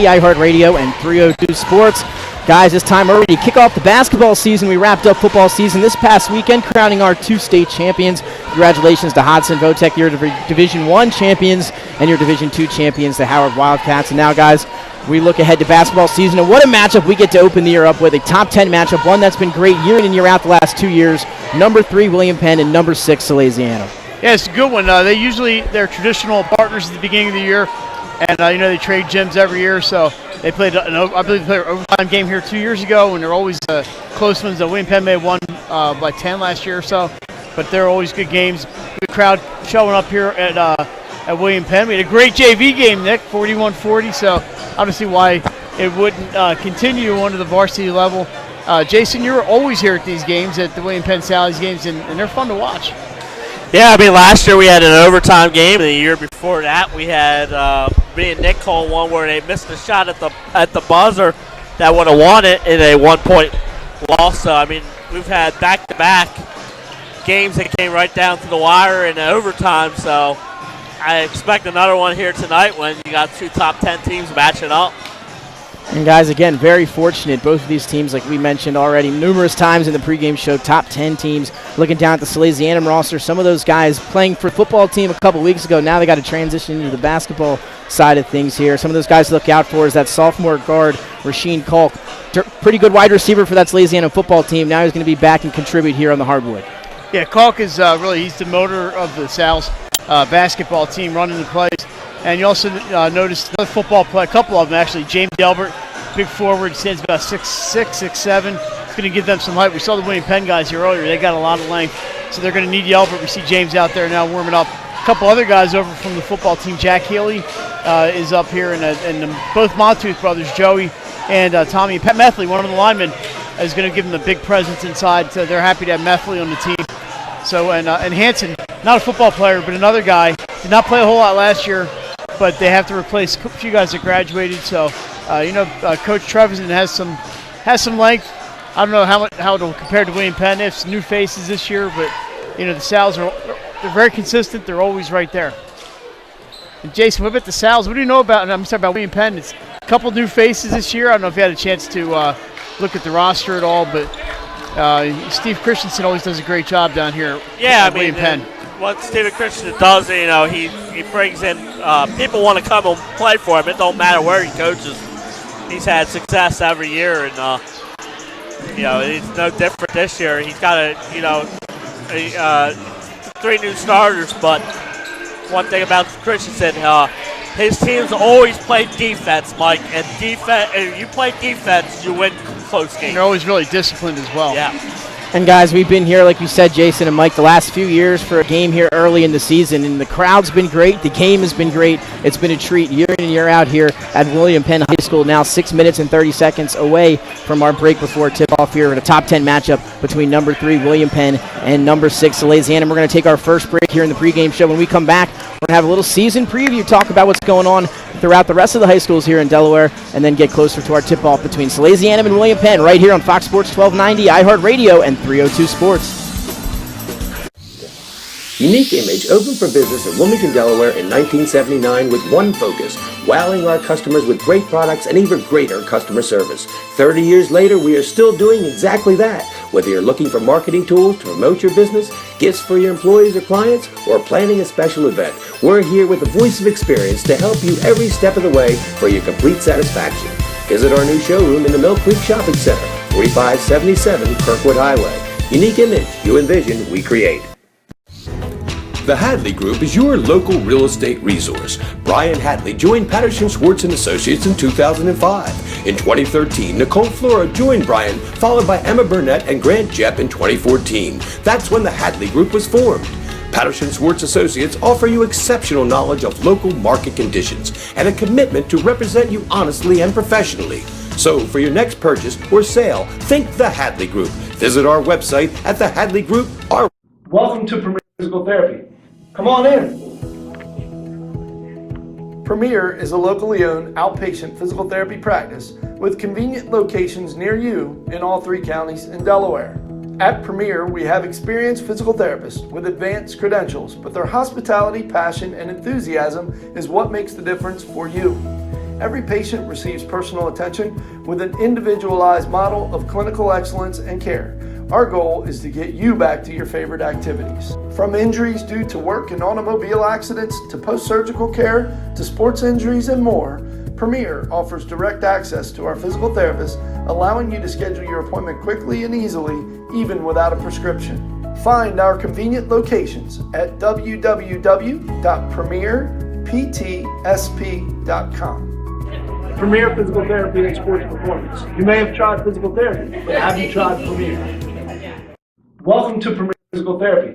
iHeartRadio, and 302 Sports. Guys, this time we're ready to kick off the basketball season. We wrapped up football season this past weekend, crowning our 2 state champions. Congratulations to Hodson Votech, your Division I champions, and your Division II champions, the Howard Wildcats. And now, guys, we look ahead to basketball season, and what a matchup we get to open the year up with. A top 10 matchup, one that's been great year in and year out the last 2 years. Number 3, William Penn, and number 6, Salesianum. Yeah, it's a good one. They're traditional partners at the beginning of the year, and they trade gyms every year. So they played, I believe, they played an overtime game here 2 years ago, and they're always close ones. William Penn may have won by 10 last year or so, but they're always good games. Good crowd showing up here at William Penn. We had a great JV game, Nick, 41-40. So I don't see why it wouldn't continue on to the varsity level. Jason, you're always here at these games, at the William Penn Sally's games, and they're fun to watch. Yeah, I mean, last year we had an overtime game. The year before that, we had me and Nick call one where they missed a shot at the buzzer that would have won it in a 1-point loss. So, I mean, we've had back-to-back games that came right down to the wire in overtime. So I expect another one here tonight when you got 2 top 10 teams matching up. And guys, again, very fortunate. Both of these teams, like we mentioned already numerous times in the pregame show, top 10 teams. Looking down at the Salesianum roster, some of those guys playing for a football team a couple weeks ago, now they got to transition into the basketball side of things here. Some of those guys to look out for is that sophomore guard, Rasheen Kalk. Pretty good wide receiver for that Salesianum football team. Now he's going to be back and contribute here on the hardwood. Yeah, Kalk is he's the motor of the Sal's basketball team, running the plays. And you also noticed another football play, a couple of them actually. James Delbert, big forward, stands about 6'6", 6'7". It's going to give them some height. We saw the William Penn guys here earlier. They got a lot of length, so they're going to need Delbert. We see James out there now warming up. A couple other guys over from the football team. Jack Healy is up here, and both Montooth brothers, Joey and Tommy. And Pat Methley, one of the linemen, is going to give them a big presence inside. So they're happy to have Methley on the team. So and Hanson, not a football player, but another guy. Did not play a whole lot last year, but they have to replace a few guys that graduated. So, Coach Trevisan has some length. I don't know how it'll compare to William Penn. They have some new faces this year, but the Sal's they're very consistent. They're always right there. And Jason, what about the Sal's? What do you know about? And I'm talking about William Penn. It's a couple new faces this year. I don't know if you had a chance to look at the roster at all, but Steve Christensen always does a great job down here. Yeah, at William Penn. What Steven Christensen does, he brings in people want to come and play for him. It don't matter where he coaches. He's had success every year, and he's no different this year. He's got 3 new starters, but one thing about Christensen, his teams always play defense, Mike, and if you play defense, you win close games. They're always really disciplined as well. Yeah. And guys, we've been here, like you said, Jason and Mike, the last few years for a game here early in the season, and the crowd's been great. The game has been great. It's been a treat year in and year out here at William Penn High School. Now 6 minutes and 30 seconds away from our break before tip-off here in a top 10 matchup between number 3 William Penn and number 6 Salesianum. We're going to take our first break here in the pregame show. When we come back, we're going to have a little season preview, talk about what's going on throughout the rest of the high schools here in Delaware, and then get closer to our tip-off between Salesianum and William Penn right here on Fox Sports 1290, iHeartRadio, and 302 Sports. Unique Image opened for business in Wilmington, Delaware in 1979 with one focus, wowing our customers with great products and even greater customer service. 30 years later, we are still doing exactly that. Whether you're looking for marketing tools to promote your business, gifts for your employees or clients, or planning a special event, we're here with the voice of experience to help you every step of the way for your complete satisfaction. Visit our new showroom in the Mill Creek Shopping Center, 4577 Kirkwood Highway. Unique Image, you envision, we create. The Hadley Group is your local real estate resource. Brian Hadley joined Patterson Schwartz & Associates in 2005. In 2013, Nicole Flora joined Brian, followed by Emma Burnett and Grant Jepp in 2014. That's when the Hadley Group was formed. Patterson Schwartz Associates offer you exceptional knowledge of local market conditions and a commitment to represent you honestly and professionally. So for your next purchase or sale, think the Hadley Group. Visit our website at the Hadley Group. Welcome to Premier Physical Therapy. Come on in. Premier is a locally owned outpatient physical therapy practice with convenient locations near you in all 3 counties in Delaware. At Premier, we have experienced physical therapists with advanced credentials, but their hospitality, passion, and enthusiasm is what makes the difference for you. Every patient receives personal attention with an individualized model of clinical excellence and care. Our goal is to get you back to your favorite activities. From injuries due to work and automobile accidents to post-surgical care to sports injuries and more, Premier offers direct access to our physical therapist, allowing you to schedule your appointment quickly and easily, even without a prescription. Find our convenient locations at www.premierptsp.com. Premier Physical Therapy and Sports Performance. You may have tried physical therapy, but have you tried Premier? Welcome to Premier Physical Therapy.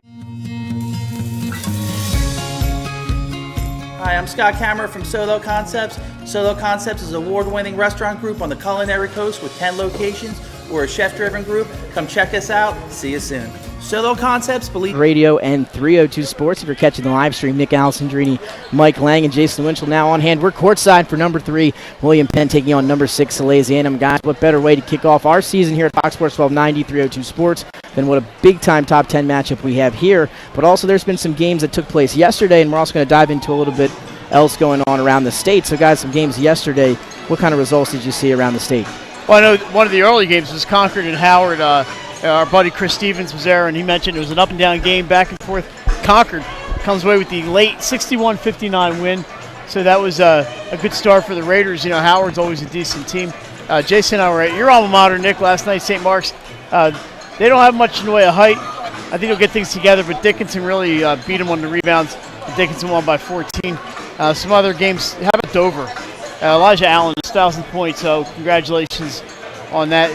Hi, I'm Scott Kammerer from Solo Concepts. Solo Concepts is an award-winning restaurant group on the culinary coast with 10 locations. We're a chef-driven group. Come check us out. See you soon. Solo Concepts, believe Radio and 302 Sports. If you're catching the live stream, Nick Alessandrini, Mike Lang, and Jason Winchell now on hand. We're courtside for number 3, William Penn taking on number 6, Salesianum. Guys, what better way to kick off our season here at Fox Sports 1290, 302 Sports than what a big-time top 10 matchup we have here. But also there's been some games that took place yesterday, and we're also going to dive into a little bit else going on around the state. So, guys, some games yesterday. What kind of results did you see around the state? Well, I know one of the early games was Concord and Howard. Our buddy Chris Stevens was there, and he mentioned it was an up-and-down game, back and forth. Concord comes away with the late 61-59 win, so that was a good start for the Raiders. You know, Howard's always a decent team. Jason and I were at your alma mater, Nick, last night, St. Mark's. They don't have much in the way of height. I think they'll get things together, but Dickinson really beat them on the rebounds. Dickinson won by 14. Some other games, how about Dover? Elijah Allen, 1,000 points, so congratulations on that.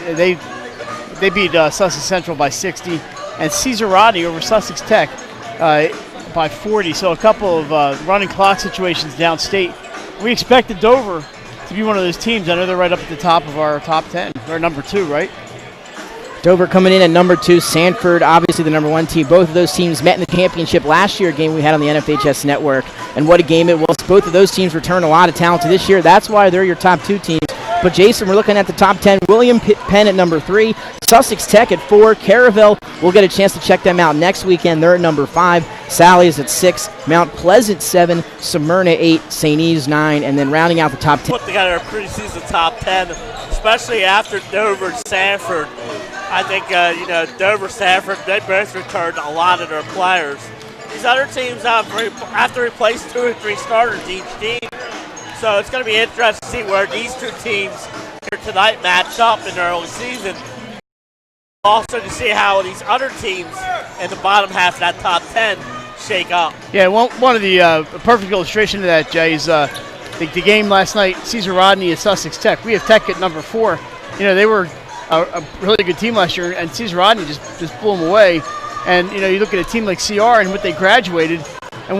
They beat Sussex Central by 60, and Cesar Rodney over Sussex Tech by 40. So a couple of running clock situations downstate. We expected Dover to be one of those teams. I know they're right up at the top of our top 10. They're number 2, right? Dover coming in at number 2, Sanford, obviously the number 1 team. Both of those teams met in the championship last year, a game we had on the NFHS network, and what a game it was. Both of those teams return a lot of talent to this year. That's why they're your top 2 teams. But, Jason, we're looking at the top 10. William Penn at number 3, Sussex Tech at 4, Caravel, we'll get a chance to check them out next weekend. They're at number 5, Sally's at 6, Mount Pleasant 7, Smyrna 8, St. E's 9, and then rounding out the top 10. Put together a preseason top 10, especially after Dover and Sanford. I think, Dover, Sanford, they both returned a lot of their players. These other teams have to replace 2 or 3 starters each team. So it's going to be interesting to see where these 2 teams here tonight match up in the early season. Also to see how these other teams in the bottom half of that top 10 shake up. Yeah, one of the perfect illustration of that, Jay, is the game last night, Cesar Rodney at Sussex Tech. We have Tech at number 4. You know, they were a really good team last year, and Cesar Rodney just blew them away. And, you know, you look at a team like CR and what they graduated, and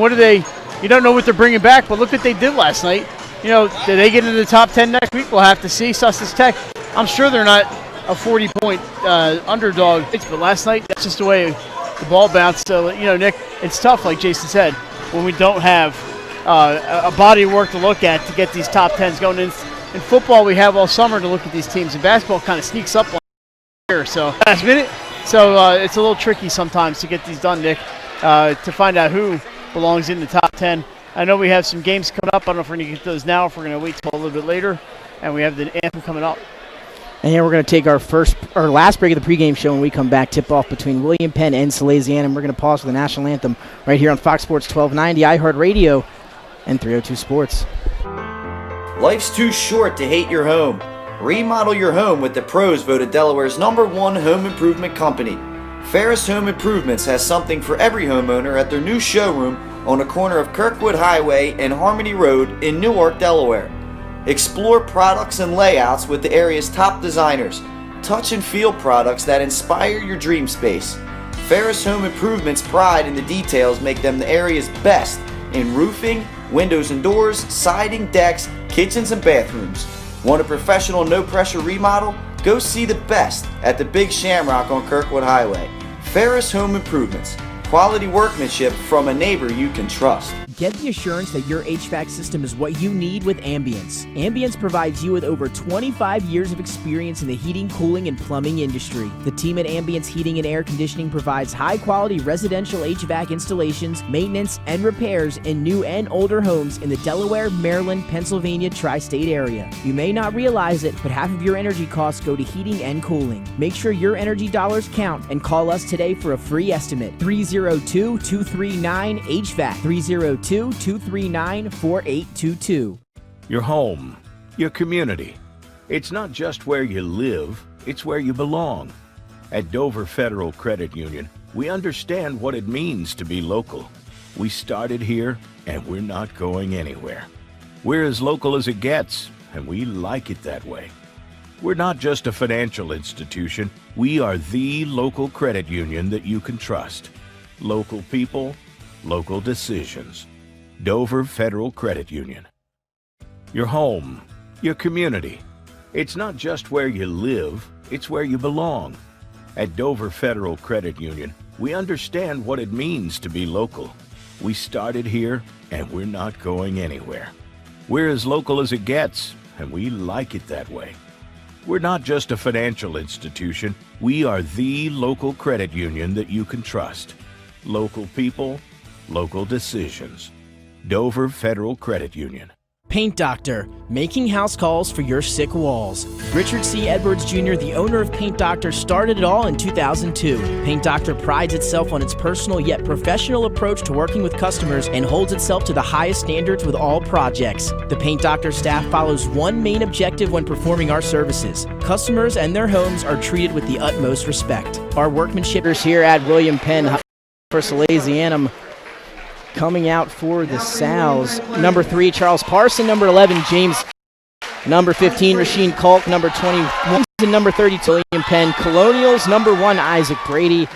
you don't know what they're bringing back, but look what they did last night. You know, do they get into the top 10 next week? We'll have to see. Sussex Tech, I'm sure they're not a 40-point underdog, but last night, that's just the way the ball bounced. So, you know, Nick, it's tough, like Jason said, when we don't have a body of work to look at to get these top 10s going. In football, we have all summer to look at these teams. And basketball kind of sneaks up on here, so last minute. So it's a little tricky sometimes to get these done, Nick, to find out who belongs in the top 10. I know we have some games coming up. I don't know if we're going to get those now, if we're going to wait till a little bit later. And we have the anthem coming up. And here we're going to take our last break of the pregame show. When we come back, tip-off between William Penn and Salesianum. We're going to pause for the national anthem right here on Fox Sports 1290, iHeartRadio, and 302 Sports. Life's too short to hate your home. Remodel your home with the pros voted Delaware's #1 home improvement company. Ferris Home Improvements has something for every homeowner at their new showroom on the corner of Kirkwood Highway and Harmony Road in Newark, Delaware. Explore products and layouts with the area's top designers. Touch and feel products that inspire your dream space. Ferris Home Improvement's pride in the details make them the area's best in roofing, windows and doors, siding, decks, kitchens, and bathrooms. Want a professional, no-pressure remodel? Go see the best at the Big Shamrock on Kirkwood Highway. Ferris Home Improvements. Quality workmanship from a neighbor you can trust. Get the assurance that your HVAC system is what you need with Ambience. Ambience provides you with over 25 years of experience in the heating, cooling, and plumbing industry. The team at Ambience Heating and Air Conditioning provides high-quality residential HVAC installations, maintenance, and repairs in new and older homes in the Delaware, Maryland, Pennsylvania tri-state area. You may not realize it, but half of your energy costs go to heating and cooling. Make sure your energy dollars count and call us today for a free estimate. 302-239-HVAC. 302-239-4822. Your home, your community. It's not just where you live, it's where you belong. At Dover Federal Credit Union, we understand what it means to be local. We started here, and we're not going anywhere. We're as local as it gets, and we like it that way. We're not just a financial institution, we are the local credit union that you can trust. Local people, local decisions. Dover Federal Credit Union. Your home, your community. It's not just where you live, it's where you belong. At Dover Federal Credit Union, we understand what it means to be local. We started here, and we're not going anywhere. We're as local as it gets, and we like it that way. We're not just a financial institution, we are the local credit union that you can trust. Local people, local decisions. Dover Federal Credit Union. Paint Doctor, making house calls for your sick walls. Richard C. Edwards Jr., the owner of Paint Doctor, started it all in 2002. Paint Doctor prides itself on its personal yet professional approach to working with customers and holds itself to the highest standards with all projects. The Paint Doctor staff follows one main objective when performing our services. Customers and their homes are treated with the utmost respect. Our workmanship is here at William Penn for Salesianum. Coming out for the Sals, number 3, Charles Parson, number 11, James, number 15, Rasheen Culp, number 21, and number 32, William Penn. Colonials, number 1, Isaac Brady,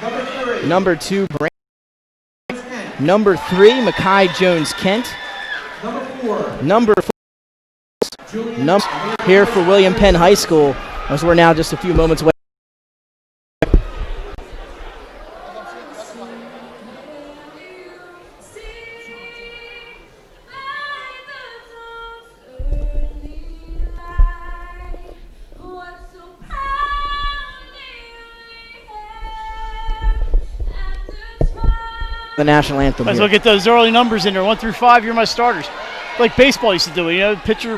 number 2, Brandon, number 3, Makai Jones-Kent, number 4, here for William Penn High School, as we're now just a few moments away. The national anthem. Might as well get those early numbers in there, 1 through 5. You're my starters, like baseball used to do. You know, pitcher.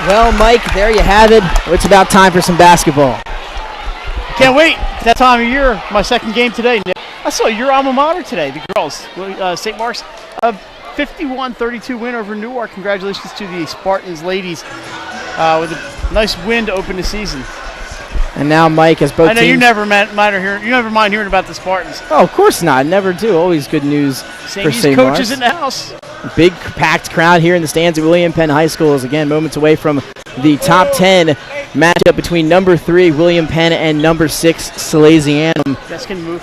Well, Mike, there you have it. It's about time for some basketball. Can't wait. It's that time of year. My second game today, Nick. I saw your alma mater today, the girls, St. Mark's. 51-32 win over Newark. Congratulations to the Spartans ladies with a nice win to open the season. And now, Mike, as both I know teams... you never mind hearing about the Spartans. Oh, of course not. Never do. Always good news for St. Mark's. Coaches in the house. Big packed crowd here in the stands at William Penn High School is again moments away from the top 10 matchup between number 3 William Penn and number 6 Salesianum. That's going to move.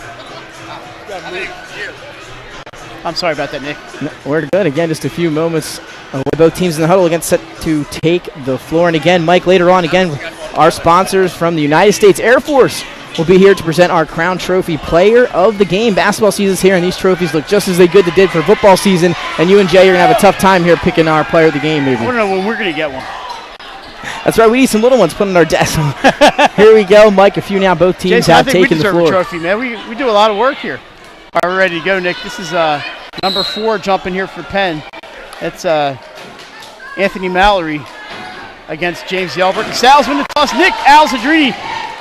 I'm sorry about that, Nick. No, we're good. Again, just a few moments away. Both teams in the huddle again set to take the floor. And again, Mike, later on, again, our sponsors from the United States Air Force will be here to present our Crown Trophy Player of the Game. Basketball season's here, and these trophies look just as they did for football season. And you and Jay are going to have a tough time here picking our Player of the Game, maybe. I want to know when we're going to get one. That's right. We need some little ones put on our desk. Here we go, Mike. A few now. Both teams Jason, have I think taken we the deserve floor. a trophy, man. We do a lot of work here. All right, we're ready to go, Nick. This is number 4 jumping here for Penn. It's Anthony Mallory against James Yelbert. The Sal's win the toss. Nick Alzadrini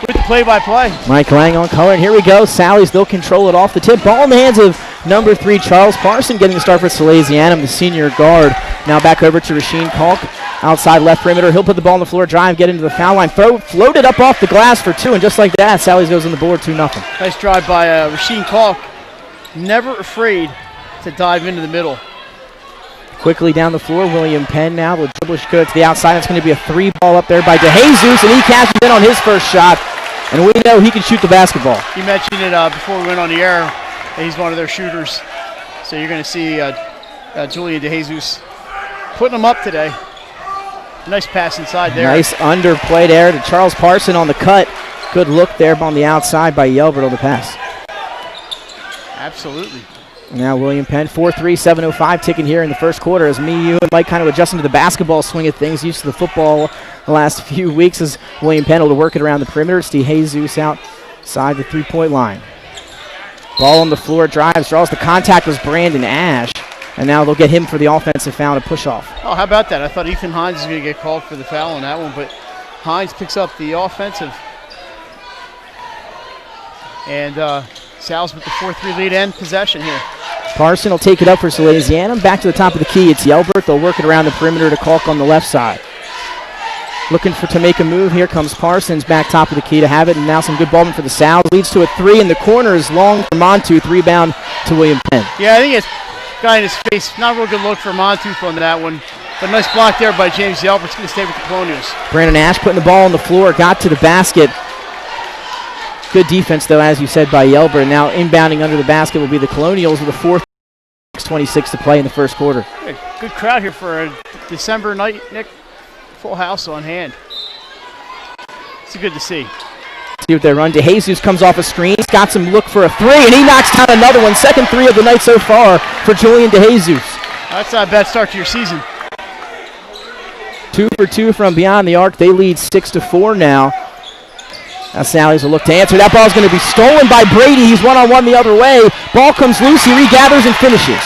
with the play-by-play. Mike Lang on color, and here we go. Sally's, they'll control it off the tip. Ball in the hands of number 3, Charles Parson, getting the start for Salesianum, the senior guard. Now back over to Rasheen Kalk, outside left perimeter. He'll put the ball on the floor, drive, get into the foul line, float it up off the glass for 2, and just like that, Sally's goes on the board, 2-0. Nice drive by Rasheen Kalk. Never afraid to dive into the middle. Quickly down the floor, William Penn now will dribble go to the outside. It's going to be a 3 ball up there by DeJesus, and he cashes in on his first shot. And we know he can shoot the basketball. You mentioned it before we went on the air. He's one of their shooters. So you're going to see Julian DeJesus putting them up today. Nice pass inside there. Nice underplay there to Charles Parson on the cut. Good look there on the outside by Yelbert on the pass. Absolutely. Now William Penn, 4-3, 7:05 ticking here in the first quarter as you and Mike kind of adjusting to the basketball swing of things, used to the football the last few weeks as William Penn able to work it around the perimeter. It's DeJesus outside the 3-point line. Ball on the floor, drives, draws. The contact was Brandon Ash, and now they'll get him for the offensive foul to push off. Oh, how about that? I thought Ethan Hines was going to get called for the foul on that one, but Hines picks up the offensive. And Sal's with the 4-3 lead and possession here. Parson will take it up for Salesianum. Back to the top of the key. It's Yelbert. They'll work it around the perimeter to Kalk on the left side. Looking to make a move. Here comes Parsons back top of the key to have it. And now some good ball for the Sal's. Leads to a 3 in the corner is long for Montooth. Rebound to William Penn. Yeah, I think it's guy in his face. Not a real good look for Montooth on that one. But nice block there by James Yelbert. It's going to stay with the Colonials. Brandon Ash putting the ball on the floor. Got to the basket. Good defense, though, as you said, by Yelbert. Now inbounding under the basket will be the Colonials with a 4:26 to play in the first quarter. Good crowd here for a December night, Nick. Full house on hand. It's good to see. See what they run. DeJesus comes off a screen. He's got some look for a 3, and he knocks down another one. Second 3 of the night so far for Julian DeJesus. That's not a bad start to your season. 2 for 2 from beyond the arc. They lead 6-4 now. Now Sally's will look to answer. That ball's going to be stolen by Brady. He's one-on-one the other way. Ball comes loose. He regathers and finishes.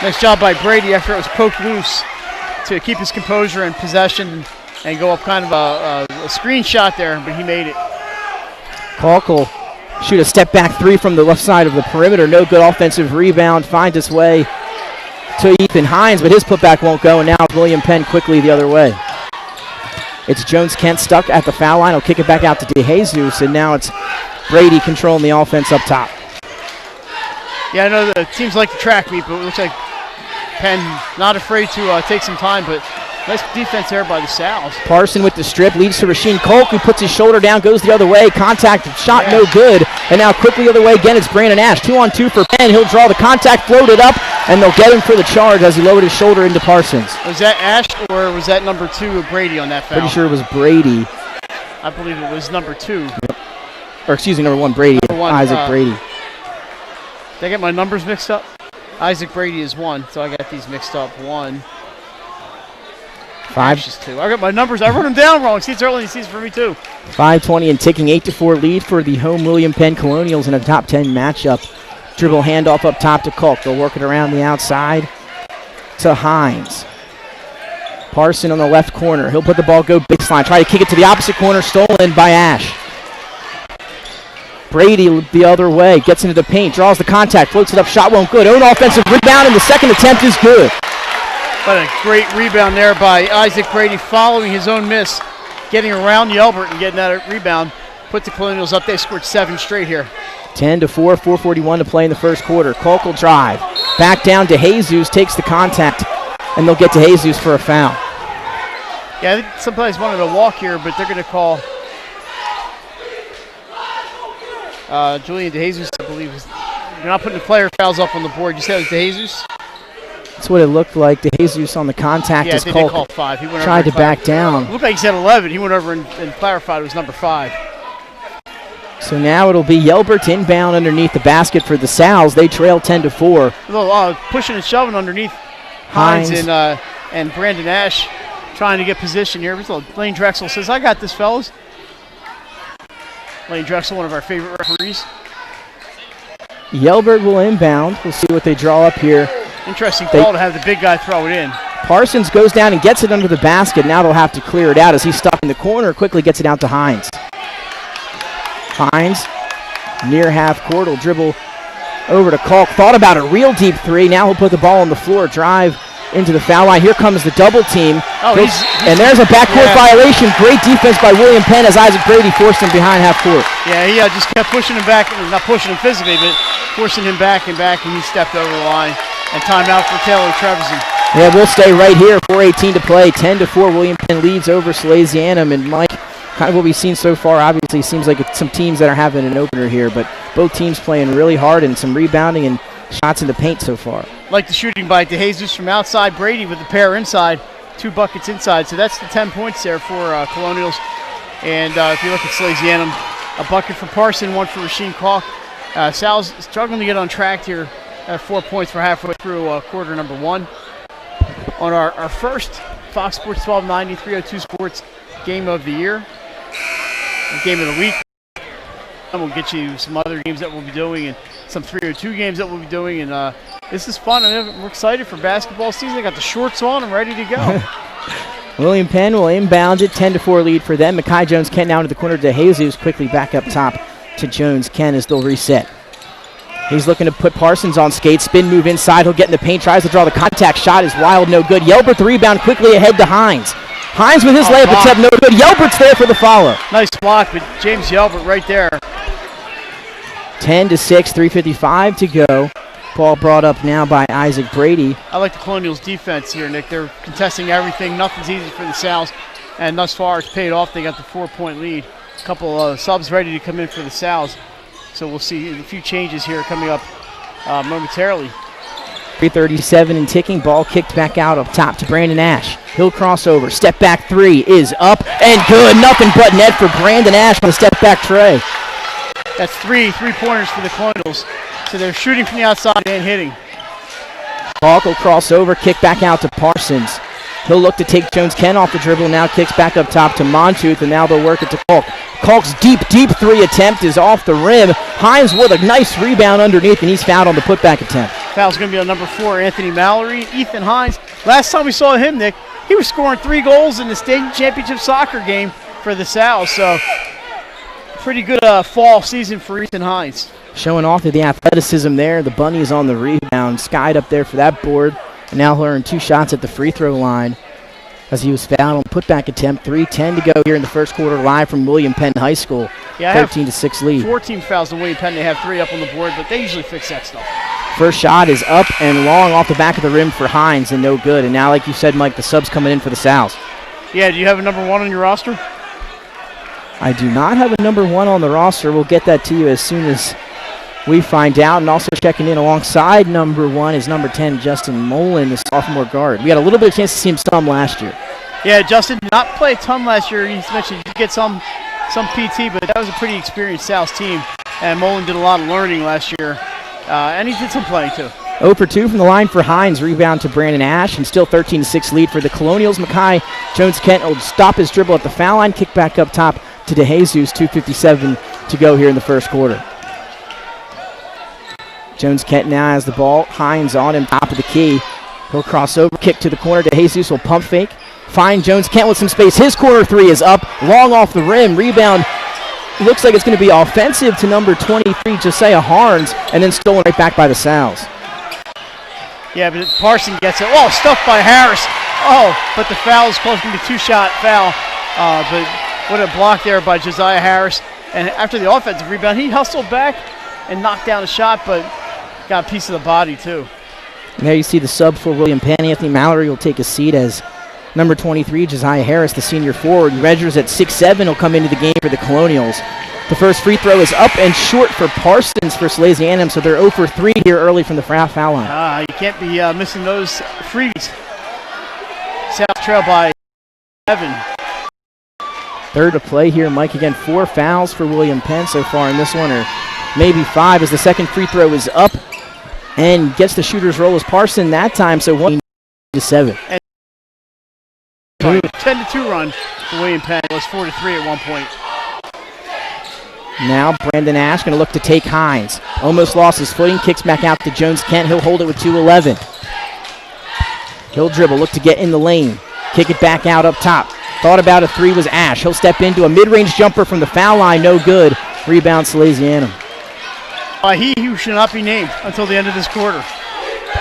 Nice job by Brady after it was poked loose to keep his composure and possession and go up kind of a screen shot there, but he made it. Kalk will shoot a step-back 3 from the left side of the perimeter. No good offensive rebound. Finds its way to Ethan Hines, but his putback won't go, and now William Penn quickly the other way. It's Jones-Kent stuck at the foul line. He'll kick it back out to DeJesus, and now it's Brady controlling the offense up top. Yeah, I know the teams like the track meet, but it looks like Penn not afraid to take some time, but nice defense there by the Sal's. Parson with the strip leads to Rasheen Kalk, who puts his shoulder down, goes the other way. Contact, shot no good. And now quickly the other way again, it's Brandon Ash. 2-on-2 for Penn. He'll draw the contact, float it up, and they'll get him for the charge as he lowered his shoulder into Parsons. Was that Ash or was that number 2 of Brady on that foul? Pretty sure it was Brady. I believe it was number 2. Yep. Or excuse me, number 1, Brady. Number 1, Isaac Brady. Did I get my numbers mixed up? Isaac Brady is 1, so I got these mixed up. 1. 5. Ash is 2. I got my numbers. I wrote them down wrong. See, it's early in the season for me too. 5:20 and ticking. 8-4 lead for the home William Penn Colonials in a top 10 matchup. Dribble handoff up top to Kalk. They'll work it around the outside to Hines. Parson on the left corner. He'll put the ball go baseline. Try to kick it to the opposite corner. Stolen by Ash. Brady the other way. Gets into the paint. Draws the contact. Floats it up. Shot won't good. Own offensive rebound, and the second attempt is good. But a great rebound there by Isaac Brady following his own miss. Getting around Yelbert and getting that rebound. Put the Colonials up. They scored 7 straight here. 10-4, 4:41 to play in the first quarter. Kalk will drive. Back down to DeJesus, takes the contact, and they'll get to DeJesus for a foul. Yeah, I think some players wanted to walk here, but they're going to call Julian DeJesus, I believe. You're not putting the player fouls up on the board. You said it was DeJesus? That's what it looked like. DeJesus on the contact yeah, as they Kalk called 5. He went tried over to back down. It looked like he said 11. He went over and clarified it was number 5. So now it'll be Yelbert inbound underneath the basket for the Sal's. They trail 10-4. A little pushing and shoving underneath Hines and Brandon Ash. trying to get position here. Lane Drexel says, I got this, fellas. Lane Drexel, one of our favorite referees. Yelberg will inbound. We'll see what they draw up here. Interesting call to have the big guy throw it in. Parsons goes down and gets it under the basket. Now they'll have to clear it out as he's stuck in the corner. Quickly gets it out to Hines. Hines, near half court, will dribble over to Kalk. Thought about a real deep three. Now he'll put the ball on the floor, drive into the foul line. Here comes the double team. And there's a backcourt violation. Great defense by William Penn as Isaac Brady forced him behind half court. Yeah, he just kept pushing him back. Not pushing him physically, but forcing him back, and he stepped over the line. And timeout for Taylor Trevisan. Yeah, we'll stay right here. 4:18 to play. 10-4. William Penn leads over Salesianum. And Mike, kind of what we've seen so far, obviously seems like it's some teams that are having an opener here, but both teams playing really hard and some rebounding and shots in the paint so far. Like the shooting by DeJesus from outside. Brady with the pair inside. 2 buckets inside. So that's the 10 points there for Colonials. And if you look at Salesianum, a bucket for Parson, 1 for Rasheen Kalk. Sal's struggling to get on track here at 4 points for halfway through quarter number 1. On our first Fox Sports 1290 302 Sports game of the year, game of the week. And we'll get you some other games that we'll be doing and some 302 games that we'll be doing. And this is fun. We're excited for basketball season. They got the shorts on and ready to go. William Penn will inbound it. 10-4 lead for them. Mekhi Jones-Kent now to the corner to Jesus. Quickly back up top to Jones-Kent as they'll reset. He's looking to put Parsons on skates. Spin move inside. He'll get in the paint. Tries to draw the contact. Shot is wild. No good. Yelbert the rebound quickly ahead to Hines. Hines with his layup attempt. No good. Yelbert's there for the follow. Nice block, but James Yelbert right there. 10-6. 3:55 to go. Ball brought up now by Isaac Brady. I like the Colonials' defense here, Nick. They're contesting everything. Nothing's easy for the Sows. And thus far, it's paid off. They got the 4-point lead. A couple subs ready to come in for the Sows. So we'll see a few changes here coming up momentarily. 3:37 and ticking. Ball kicked back out up top to Brandon Ash. He'll cross over. Step back 3 is up and good. Nothing but net for Brandon Ash on the step back tray. That's 3 3-pointers for the Colonials. So they're shooting from the outside and hitting. Kalk will cross over. Kick back out to Parsons. He'll look to take Jones-Kent off the dribble. Now kicks back up top to Montooth, and now they'll work it to Kalk. Kalk's deep 3 attempt is off the rim. Hines with a nice rebound underneath, and he's fouled on the putback attempt. Foul's going to be on number 4, Anthony Mallory. Ethan Hines, last time we saw him, Nick, he was scoring 3 goals in the state championship soccer game for the Sows. So pretty good fall season for Ethan Hines. Showing off the athleticism there. The Bunnies on the rebound. Skied up there for that board. And now he'll earn 2 shots at the free throw line as he was fouled on putback attempt. 3:10 to go here in the first quarter, live from William Penn High School. 13-6 lead. 14 fouls in William Penn. They have 3 up on the board, but they usually fix that stuff. First shot is up and long off the back of the rim for Hines, and no good. And now, like you said, Mike, the subs coming in for the Sows. Yeah, do you have a number 1 on your roster? I do not have a number 1 on the roster. We'll get that to you as soon as we find out. And also checking in alongside number 1 is number 10, Justin Mullen, the sophomore guard. We had a little bit of chance to see him some last year. Yeah, Justin did not play a ton last year. He mentioned he get some PT, but that was a pretty experienced South team. And Mullen did a lot of learning last year. And he did some playing too. 0 for 2 from the line for Hines. Rebound to Brandon Ash, and still 13-6 lead for the Colonials. Mekhi Jones-Kent will stop his dribble at the foul line. Kick back up top to DeJesus. 2:57 to go here in the first quarter. Jones-Kent now has the ball. Hines on him, top of the key. He'll cross over, kick to the corner. DeJesus will pump fake. Find Jones-Kent with some space. His corner 3 is up, long off the rim. Rebound looks like it's going to be offensive to number 23, Josiah Harns, and then stolen right back by the Sows. Yeah, but Parson gets it. Oh, stuffed by Harris. Oh, but the foul is close to be a 2-shot foul. But what a block there by Josiah Harris. And after the offensive rebound, he hustled back and knocked down a shot, but got a piece of the body too. And there you see the sub for William Penn. Anthony Mallory will take a seat as number 23, Josiah Harris, the senior forward. Redgers at 6'7", will come into the game for the Colonials. The first free throw is up and short for Parsons for Salesianum, so they're 0 for 3 here early from the foul line. You can't be missing those frees. South trail by 7. Third to play here, Mike. Again, 4 fouls for William Penn so far in this one, or maybe 5, as the second free throw is up and gets the shooter's roll as Parson that time, so 1-7. 10-2 run for William Penn. It was 4-3 at one point. Now Brandon Ash going to look to take Hines. Almost lost his footing, kicks back out to Jones Kent. He'll hold it with 2:11. He'll dribble, look to get in the lane. Kick it back out up top. Thought about a three was Ash. He'll step into a mid-range jumper from the foul line, no good. Rebound Salesianum. He who should not be named until the end of this quarter.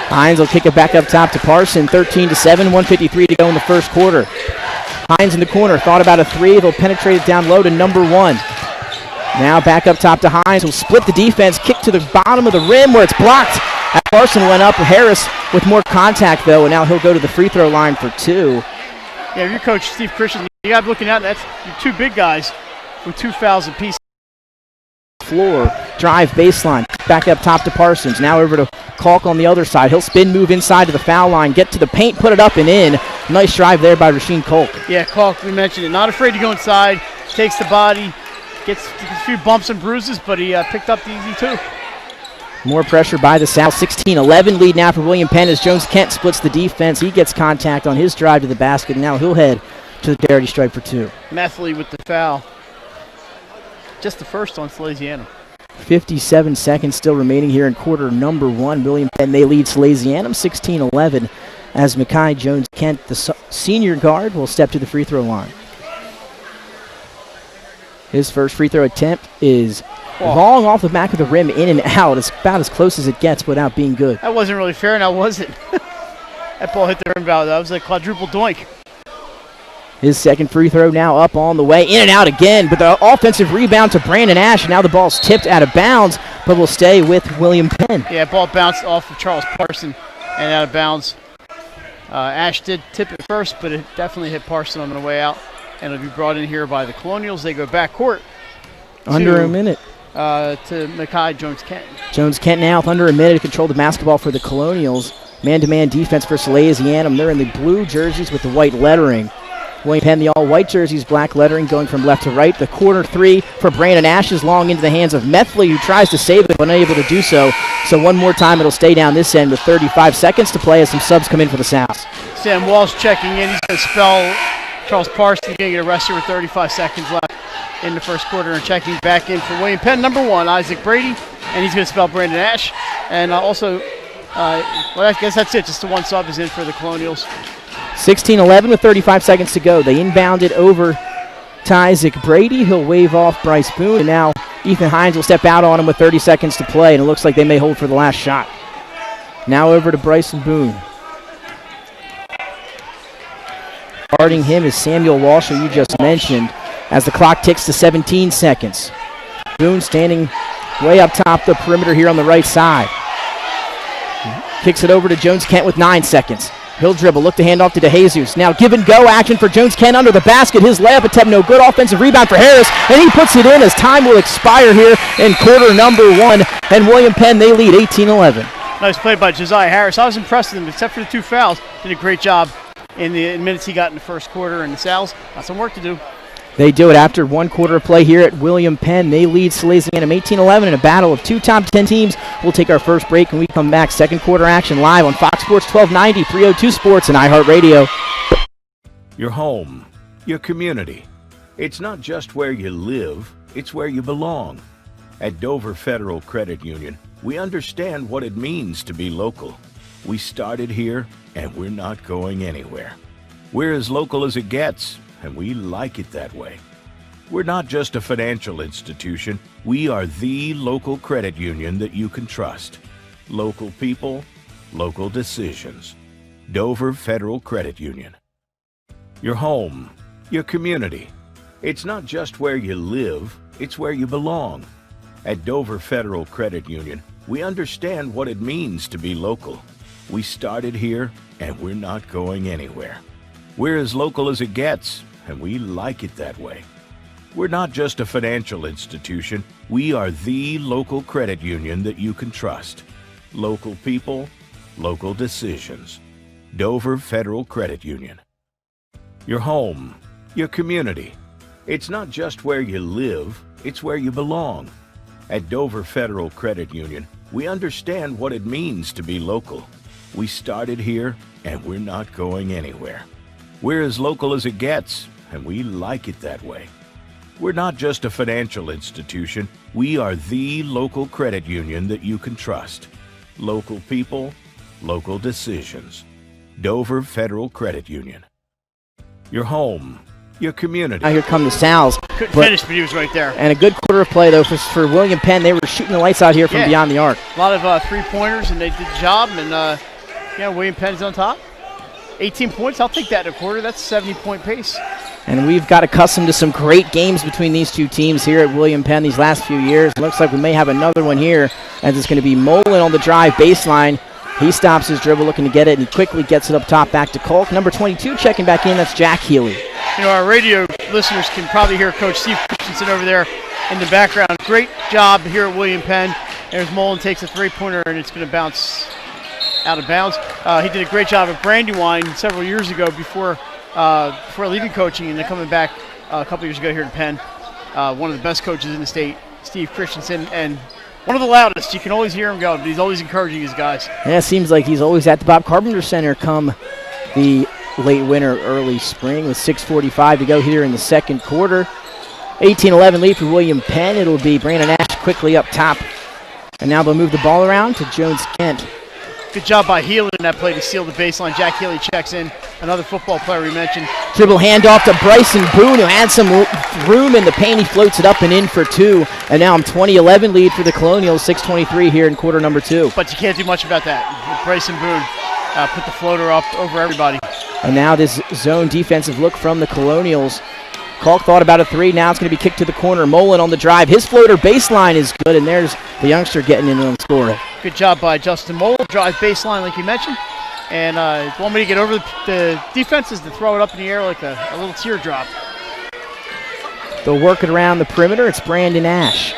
Hines will kick it back up top to Parson, 13-7, 1:53 to go in the first quarter. Hines in the corner, thought about a three. They'll penetrate it down low to number one. Now back up top to Hines. Will split the defense, kick to the bottom of the rim where it's blocked. Parson went up. Harris with more contact though, and now he'll go to the free throw line for two. Yeah, if you're Coach Steve Christian, you got to be looking at that's your two big guys with 2 fouls apiece. Floor, drive baseline, back up top to Parsons. Now over to Kalk on the other side. He'll spin move inside to the foul line, get to the paint, put it up and in. Nice drive there by Rasheem Kalk. Yeah, Kalk, we mentioned it. Not afraid to go inside, takes the body, gets a few bumps and bruises, but he picked up the easy two. More pressure by the South. 16-11 lead now for William Penn as Jones Kent splits the defense. He gets contact on his drive to the basket, and now he'll head to the charity stripe for two. Methley with the foul. Just the first on Salesianum. 57 seconds still remaining here in quarter number one. William Penn, they lead Salesianum 16-11 as Mekhi Jones Kent, the senior guard, will step to the free throw line. His first free throw attempt is long off the back of the rim, in and out. It's about as close as it gets without being good. That wasn't really fair, now was it? That ball hit the rim valve. That was a quadruple doink. His second free throw now up on the way, in and out again, but the offensive rebound to Brandon Ash, and now the ball's tipped out of bounds, but will stay with William Penn. Yeah, ball bounced off of Charles Parson and out of bounds. Ash did tip it first, but it definitely hit Parson on the way out, and it'll be brought in here by the Colonials. They go back court. Under a minute. To Mekhi Jones Kent. Jones Kent now with under a minute to control the basketball for the Colonials. Man-to-man defense for Salesianum. They're in the blue jerseys with the white lettering. William Penn, the all-white jerseys, black lettering going from left to right. The corner three for Brandon Ash is long into the hands of Methley, who tries to save it but unable to do so. So one more time it'll stay down this end with 35 seconds to play as some subs come in for the South. Sam Walsh checking in. He's going to spell Charles Parson. He's going to get arrested with 35 seconds left in the first quarter, and checking back in for William Penn, number one, Isaac Brady, and he's going to spell Brandon Ash. And also, I guess that's it. Just the one sub is in for the Colonials. 16-11 with 35 seconds to go. They inbound it over to Isaac Brady. He'll wave off Bryce Boone, and now Ethan Hines will step out on him with 30 seconds to play, and it looks like they may hold for the last shot. Now over to Bryson Boone. Guarding him is Samuel Walsh, who you just mentioned, as the clock ticks to 17 seconds. Boone standing way up top the perimeter here on the right side. Kicks it over to Jones Kent with 9 seconds. He'll dribble, look to hand off to DeJesus. Now give and go action for Jones Kent under the basket. His layup attempt no good. Offensive rebound for Harris, and he puts it in as time will expire here in quarter number one. And William Penn, they lead 18-11. Nice play by Josiah Harris. I was impressed with him, except for the 2 fouls. Did a great job in the minutes he got in the first quarter, and the Sal's got some work to do. They do it after 1 quarter of play here at William Penn. They lead Salesianum 18-11 in a battle of 2 top 10 teams. We'll take our first break when we come back. Second quarter action live on Fox Sports 1290, 302 Sports, and iHeartRadio. Your home, your community. It's not just where you live, it's where you belong. At Dover Federal Credit Union, we understand what it means to be local. We started here, and we're not going anywhere. We're as local as it gets, and we like it that way. We're not just a financial institution. We are the local credit union that you can trust. Local people, local decisions. Dover Federal Credit Union. Your home, your community. It's not just where you live, it's where you belong. At Dover Federal Credit Union, we understand what it means to be local. We started here, and we're not going anywhere. We're as local as it gets, and we like it that way. We're not just a financial institution. We are the local credit union that you can trust. Local people, local decisions. Dover Federal Credit Union. Your home, your community. It's not just where you live, it's where you belong. At Dover Federal Credit Union, we understand what it means to be local. We started here, and we're not going anywhere. We're as local as it gets, and we like it that way. We're not just a financial institution. We are the local credit union that you can trust. Local people, local decisions. Dover Federal Credit Union. Your home, your community. Now here come the Sal's. Couldn't finish, but he was right there. And a good quarter of play, though, for William Penn. They were shooting the lights out here from beyond the arc. A lot of three-pointers, and they did the job. And, William Penn's on top. 18 points, I'll take that in a quarter. That's a 70-point pace. And we've got accustomed to some great games between these two teams here at William Penn these last few years. Looks like we may have another one here, as it's going to be Mullen on the drive baseline. He stops his dribble looking to get it, and he quickly gets it up top back to Kolk. Number 22 checking back in, that's Jack Healy. Our radio listeners can probably hear Coach Steve Christensen over there in the background. Great job here at William Penn. There's Mullen, takes a three-pointer, and it's going to bounce out of bounds. He did a great job at Brandywine several years ago before leaving coaching and then coming back a couple years ago here to Penn. One of the best coaches in the state, Steve Christensen, and one of the loudest. You can always hear him go, but he's always encouraging his guys. Yeah, it seems like he's always at the Bob Carpenter Center come the late winter, early spring, with 6:45 to go here in the second quarter. 18-11 lead for William Penn. It'll be Brandon Ash quickly up top. And now they'll move the ball around to Jones Kent. Good job by Healy in that play to seal the baseline. Jack Healy checks in, another football player we mentioned. Dribble handoff to Bryson Boone, who had some room in the paint. He floats it up and in for two. And now 20-11 lead for the Colonials, 6:23 here in quarter number two. But you can't do much about that. Bryson Boone put the floater up over everybody. And now this zone defensive look from the Colonials. Kalk thought about a three. Now it's going to be kicked to the corner. Mullen on the drive. His floater baseline is good, and there's the youngster getting in and scoring. Good job by Justin Mullen. Drive baseline like you mentioned. And want me to get over the defenses to throw it up in the air like a little teardrop. They'll work it around the perimeter. It's Brandon Ash.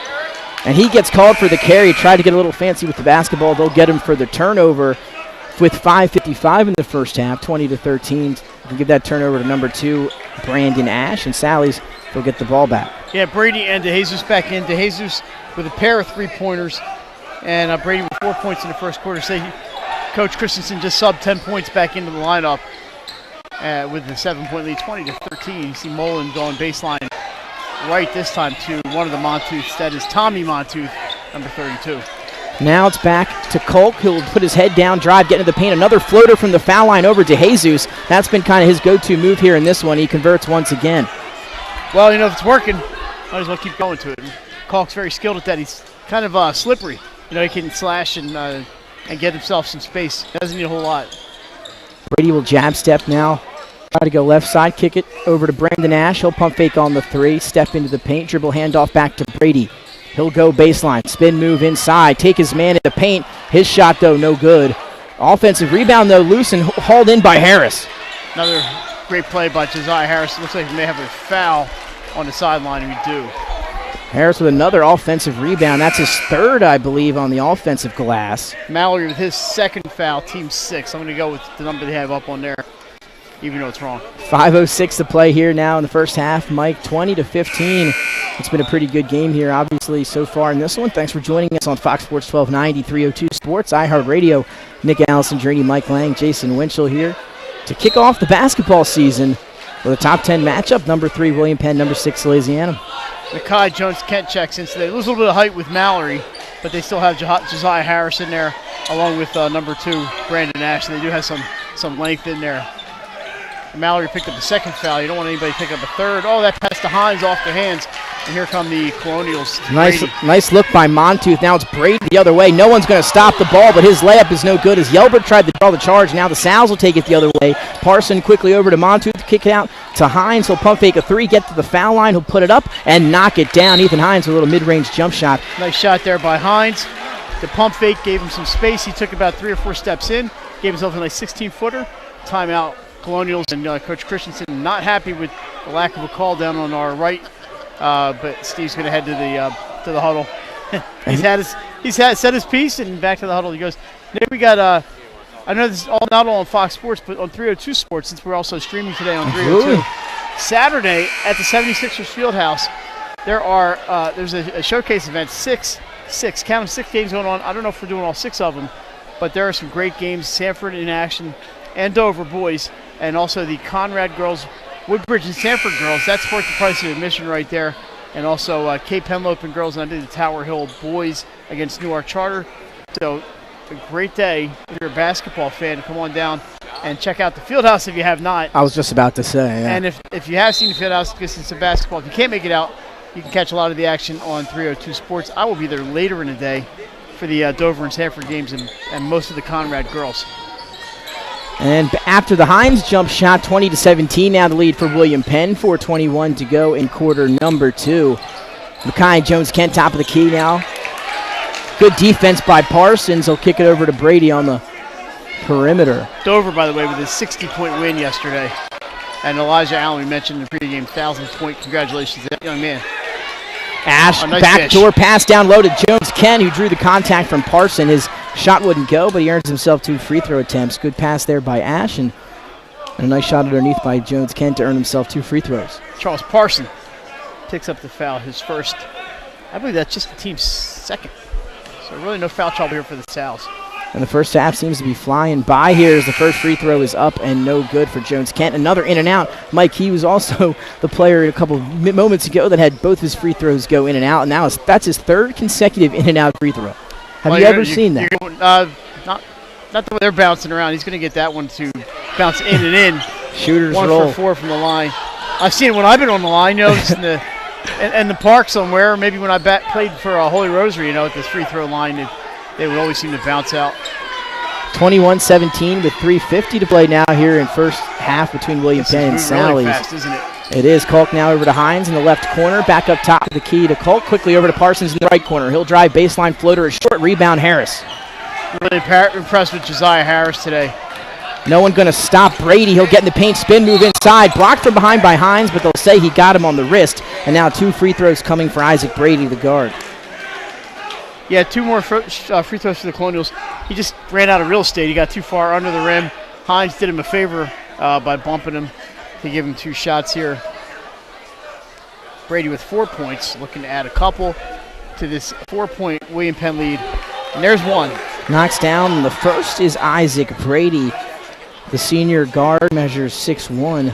And he gets called for the carry. Tried to get a little fancy with the basketball. They'll get him for the turnover with 5:55 in the first half, 20-13. We'll give that turnover to number 2, Brandon Ash. And Sally's, they'll get the ball back. Yeah, Brady and DeJesus back in. DeJesus with a pair of three-pointers. And Brady with 4 points in the first quarter. Coach Christensen just subbed 10 points back into the lineup with the 7-point lead, 20-13. You see Mullen going baseline right this time to one of the Montooths. That is Tommy Montooth, number 32. Now it's back to Kolk. He'll put his head down, drive, get into the paint. Another floater from the foul line over to Jesus. That's been kind of his go-to move here in this one. He converts once again. Well, if it's working, might as well keep going to it. Kolk's very skilled at that. He's kind of slippery. He can slash and get himself some space. Doesn't need a whole lot. Brady will jab step now. Try to go left side, kick it over to Brandon Ash. He'll pump fake on the three, step into the paint, dribble handoff back to Brady. He'll go baseline, spin move inside, take his man in the paint. His shot, though, no good. Offensive rebound, though, loose and hauled in by Harris. Another great play by Josiah Harris. It looks like we may have a foul on the sideline, and we do. Harris with another offensive rebound. That's his third, I believe, on the offensive glass. Mallory with his second foul, team 6. I'm going to go with the number they have up on there, even though it's wrong. 5:06 to play here now in the first half. Mike, 20-15. It's been a pretty good game here, obviously, so far in this one. Thanks for joining us on Fox Sports 1290, 302 Sports, iHeartRadio. Nick Allison, Journey, Mike Lang, Jason Winchell here to kick off the basketball season with a top 10 matchup. Number 3, William Penn, number 6, Salesianum. Nakai Jones-Kent checks in today. Lose a little bit of height with Mallory, but they still have Josiah Harris in there along with number 2, Brandon Ash. They do have some length in there. Mallory picked up the second foul. You don't want anybody to pick up a third. Oh, that pass to Hines off the hands. And here come the Colonials. Nice look by Montooth. Now it's Brady the other way. No one's going to stop the ball, but his layup is no good as Yelbert tried to draw the charge. Now the Sal's will take it the other way. Parson quickly over to Montooth, kick it out to Hines. He'll pump fake a three, get to the foul line. He'll put it up and knock it down. Ethan Hines with a little mid-range jump shot. Nice shot there by Hines. The pump fake gave him some space. He took about 3 or 4 steps in, gave himself a nice 16-footer. Timeout. Colonials, and Coach Christensen not happy with the lack of a call down on our right, but Steve's going to head to the huddle. he's said his piece and back to the huddle he goes. Nick, we got I know this is not all on Fox Sports, but on 302 Sports, since we're also streaming today on 302. Saturday at the 76ers Fieldhouse, there's a showcase event. Six games going on. I don't know if we're doing all 6 of them, but there are some great games. Sanford in action. and Dover boys, and also the Conrad girls, Woodbridge and Sanford girls. That's worth the price of admission right there. And also Cape Henlopen girls, and I did the Tower Hill boys against Newark Charter. So a great day. If you're a basketball fan, come on down and check out the Fieldhouse if you have not. I was just about to say, yeah. And if you have seen the Fieldhouse because it's a basketball, if you can't make it out, you can catch a lot of the action on 302 Sports. I will be there later in the day for the Dover and Sanford games and most of the Conrad girls. And after the Hines jump shot, 20-17 now the lead for William Penn. 4:21 to go in quarter number 2. Mackay Jones-Kent top of the key now. Good defense by Parsons. He'll kick it over to Brady on the perimeter. Dover, by the way, with a 60-point win yesterday. And Elijah Allen, we mentioned in the pregame, 1,000-point. Congratulations to that young man. Ash, nice backdoor pass down low to Jones-Kent, who drew the contact from Parson. His shot wouldn't go, but he earns himself 2 free throw attempts. Good pass there by Ash, and a nice shot underneath by Jones-Kent to earn himself 2 free throws. Charles Parson picks up the foul, his first. I believe that's just the team's second. So really no foul trouble here for the Sal's. And the first half seems to be flying by here as the first free throw is up and no good for Jones-Kent. Another in and out. Mike, he was also the player a couple of moments ago that had both his free throws go in and out, and now that's his 3rd consecutive in and out free throw. Have you ever seen that? Not the way they're bouncing around. He's going to get that one to bounce in and in. Shooters 1 roll. for 4 from the line. I've seen it when I've been on the line, just in the park somewhere. Maybe when I played for Holy Rosary, at this free throw line, they would always seem to bounce out. 21-17 with 3:50 to play now here in first half between William Penn and Sally's. Really fast, isn't it? It is. Kalk now over to Hines in the left corner. Back up top of the key to Kalk. Quickly over to Parsons in the right corner. He'll drive baseline floater. A short rebound, Harris. Really impressed with Josiah Harris today. No one going to stop Brady. He'll get in the paint, spin move inside. Blocked from behind by Hines, but they'll say he got him on the wrist. And now 2 free throws coming for Isaac Brady, the guard. Yeah, 2 more free throws for the Colonials. He just ran out of real estate. He got too far under the rim. Hines did him a favor by bumping him to give him 2 shots here. Brady with 4 points, looking to add a couple to this 4-point William Penn lead. And there's one. Knocks down. The first is Isaac Brady. The senior guard measures 6'1".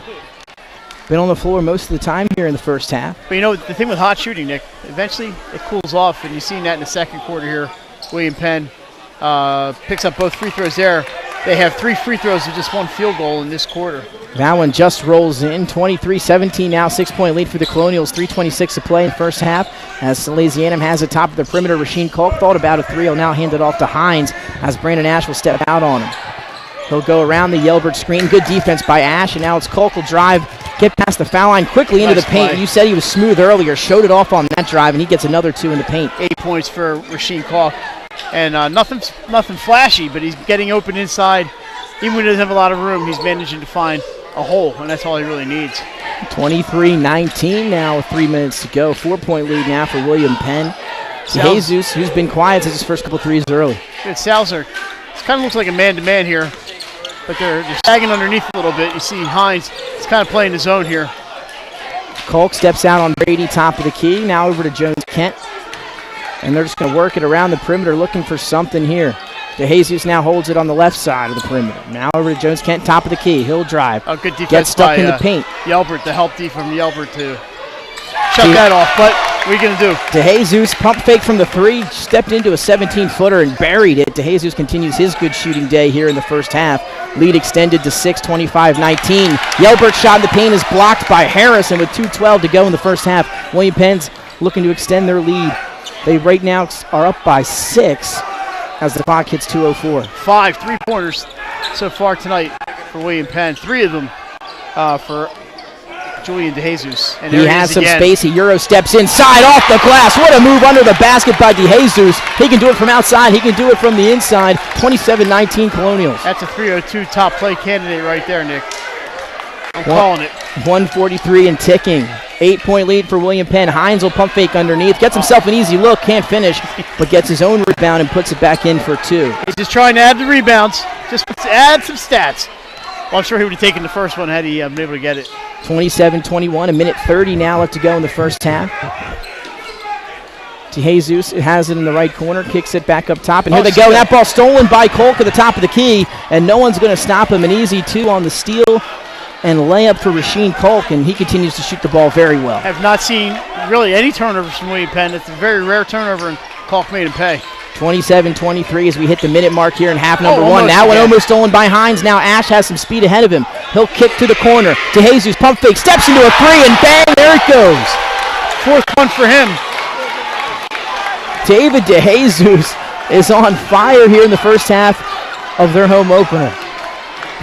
Been on the floor most of the time here in the first half. But the thing with hot shooting, Nick, eventually it cools off, and you've seen that in the second quarter here. William Penn picks up both free throws there. They have 3 free throws with just 1 field goal in this quarter. That one just rolls in. 23-17 now, 6-point lead for the Colonials. 3:26 to play in the first half as Salesianum has the top of the perimeter. Rasheen Kalk thought about a 3. He'll now hand it off to Hines as Brandon Ash will step out on him. He'll go around the Yelbert screen. Good defense by Ash, and now it's Kalk will drive, get past the foul line quickly into the paint. Play. You said he was smooth earlier, showed it off on that drive, and he gets another 2 in the paint. 8 points for Rasheen Kalk. And nothing flashy, but he's getting open inside. Even when he doesn't have a lot of room, he's managing to find a hole, and that's all he really needs. 23-19 now with 3 minutes to go. 4-point lead now for William Penn. Jesus, who's been quiet since his first couple threes early. Good. Salzer, it kind of looks like a man-to-man here, but they're sagging underneath a little bit. You see Hines is kind of playing his zone here. Kalk steps out on Brady, top of the key. Now over to Jones-Kent. And they're just going to work it around the perimeter, looking for something here. DeJesus now holds it on the left side of the perimeter. Now over to Jones-Kent, top of the key. He'll drive. Oh, good defense. Get stuck in the paint. Yelbert, the help D from Yelbert to shut that off. But what are you going to do? DeJesus, pump fake from the 3, stepped into a 17-footer and buried it. DeJesus continues his good shooting day here in the first half. Lead extended to 6, 25-19. Yelbert's shot in the paint is blocked by Harris, and with 2:12 to go in the first half, William Penn's looking to extend their lead. They right now are up by 6 as the clock hits 2:04. 5 3-pointers so far tonight for William Penn. 3 of them for Julian DeJesus. And he has some space. He Euro steps inside off the glass. What a move under the basket by DeJesus. He can do it from outside. He can do it from the inside. 27-19 Colonials. That's a 302 top play candidate right there, Nick. I'm calling it. 143 and ticking. 8-point lead for William Penn. Hines will pump fake underneath. Gets himself an easy look. Can't finish, but gets his own rebound and puts it back in for 2. He's just trying to add the rebounds. Just add some stats. Well, I'm sure he would have taken the first one had he been able to get it. 27-21. A minute 30 now left to go in the first half. DeJesus has it in the right corner, kicks it back up top, and here they go. That ball stolen by Kolk at the top of the key, and no one's going to stop him. An easy 2 on the steal and layup for Rasheem Kolk, and he continues to shoot the ball very well. Have not seen really any turnovers from William Penn. It's a very rare turnover, and Kolk made him pay. 27-23 as we hit the minute mark here in half number one. Now one almost stolen by Hines. Now Ash has some speed ahead of him. He'll kick to the corner. DeJesus pump fake, steps into a 3, and bang, there it goes. 4th one for him. David DeJesus is on fire here in the first half of their home opener.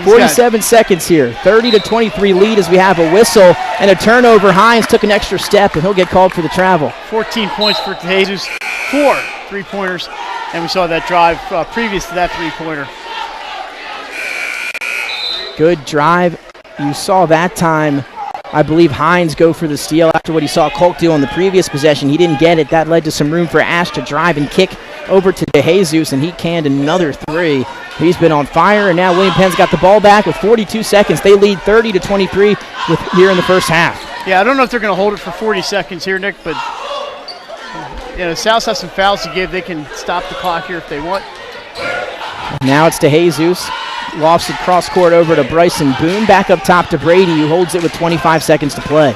47 seconds here. 30-23 lead as we have a whistle and a turnover. Hines took an extra step, and he'll get called for the travel. 14 points for DeJesus, 4 3-pointers, and we saw that drive previous to that 3-pointer. Good drive. You saw that time, I believe, Hines go for the steal after what he saw Kolk do on the previous possession. He didn't get it. That led to some room for Ash to drive and kick over to DeJesus, and he canned another 3. He's been on fire, and now William Penn's got the ball back with 42 seconds. They lead 30-23 here in the first half. Yeah, I don't know if they're going to hold it for 40 seconds here, Nick, but South has some fouls to give. They can stop the clock here if they want. Now it's DeJesus. Lofts it cross court over to Bryson Boone. Back up top to Brady, who holds it with 25 seconds to play.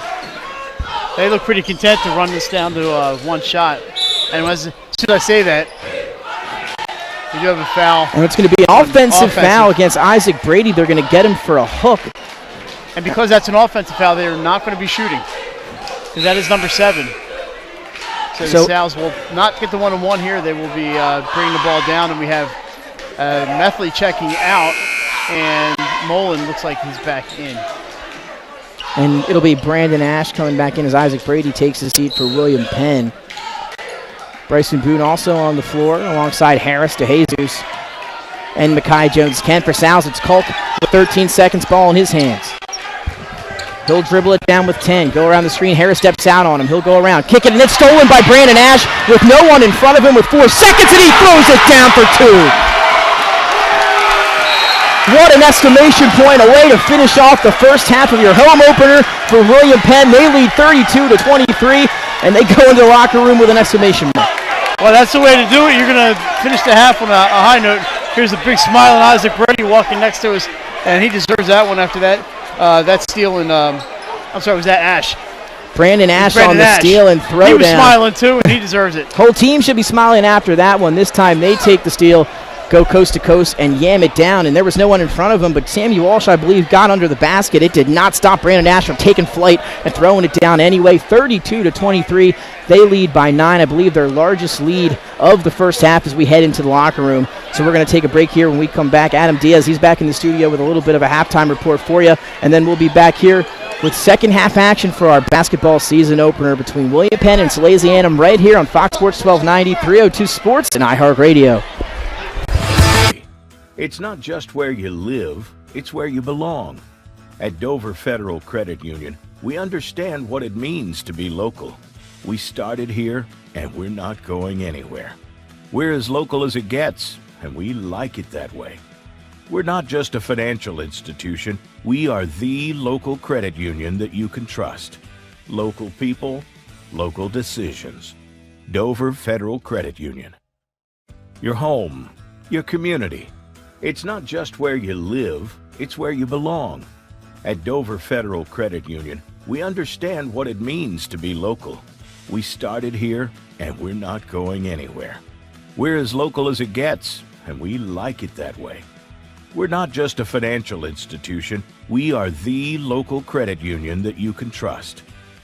They look pretty content to run this down to 1 shot. And as soon as I say that, we do have a foul. And it's going to be an offensive foul against Isaac Brady. They're going to get him for a hook. And because that's an offensive foul, they're not going to be shooting, because that is number 7. So the Sows will not get the 1-on-1 here. They will be bringing the ball down, and we have Methley checking out, and Mullen looks like he's back in. And it'll be Brandon Ash coming back in as Isaac Brady takes his seat for William Penn. Bryson Boone also on the floor alongside Harris, DeJesus, and Mekhi Jones-Kent. For Sows, it's Kolk with 13 seconds, ball in his hands. He'll dribble it down with 10. Go around the screen. Harris steps out on him. He'll go around. Kick it, and it's stolen by Brandon Ash with no one in front of him with 4 seconds, and he throws it down for 2. What an exclamation point. A way to finish off the first half of your home opener for William Penn. They lead 32-23, and they go into the locker room with an exclamation mark. Well, that's the way to do it. You're going to finish the half on a high note. Here's a big smile on Isaac Brady walking next to us, and he deserves that one after that. That steal and was that Ash? Brandon Ash on the steal and throwdown. He was smiling too, and he deserves it. Whole team should be smiling after that one. This time they take the steal, go coast to coast, and yam it down. And there was no one in front of him, but Sammy Walsh, I believe, got under the basket. It did not stop Brandon Ash from taking flight and throwing it down anyway. 32-23. They lead by 9. I believe their largest lead of the first half as we head into the locker room. So we're going to take a break here. When we come back, Adam Diaz, he's back in the studio with a little bit of a halftime report for you. And then we'll be back here with second half action for our basketball season opener between William Penn and Salesianum right here on Fox Sports 1290, 302 Sports, and iHeartRadio. It's not just where you live, it's where you belong. At Dover Federal Credit Union, we understand what it means to be local. We started here, and we're not going anywhere. We're as local as it gets, and we like it that way. We're not just a financial institution. We are the local credit union that you can trust. Local people, local decisions. Dover Federal Credit Union. Your home, your community. It's not just where you live, it's where you belong. At Dover Federal Credit Union, we understand what it means to be local. We started here, and we're not going anywhere. We're as local as it gets, and we like it that way. We're not just a financial institution. We are the local credit union that you can trust.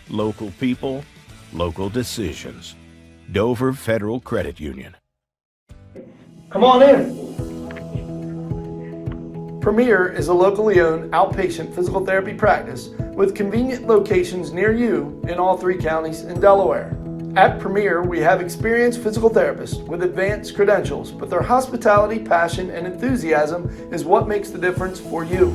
Local people, local decisions. Dover Federal Credit Union. Come on in. Premier is a locally owned outpatient physical therapy practice with convenient locations near you in all 3 counties in Delaware. At Premier, we have experienced physical therapists with advanced credentials, but their hospitality, passion, and enthusiasm is what makes the difference for you.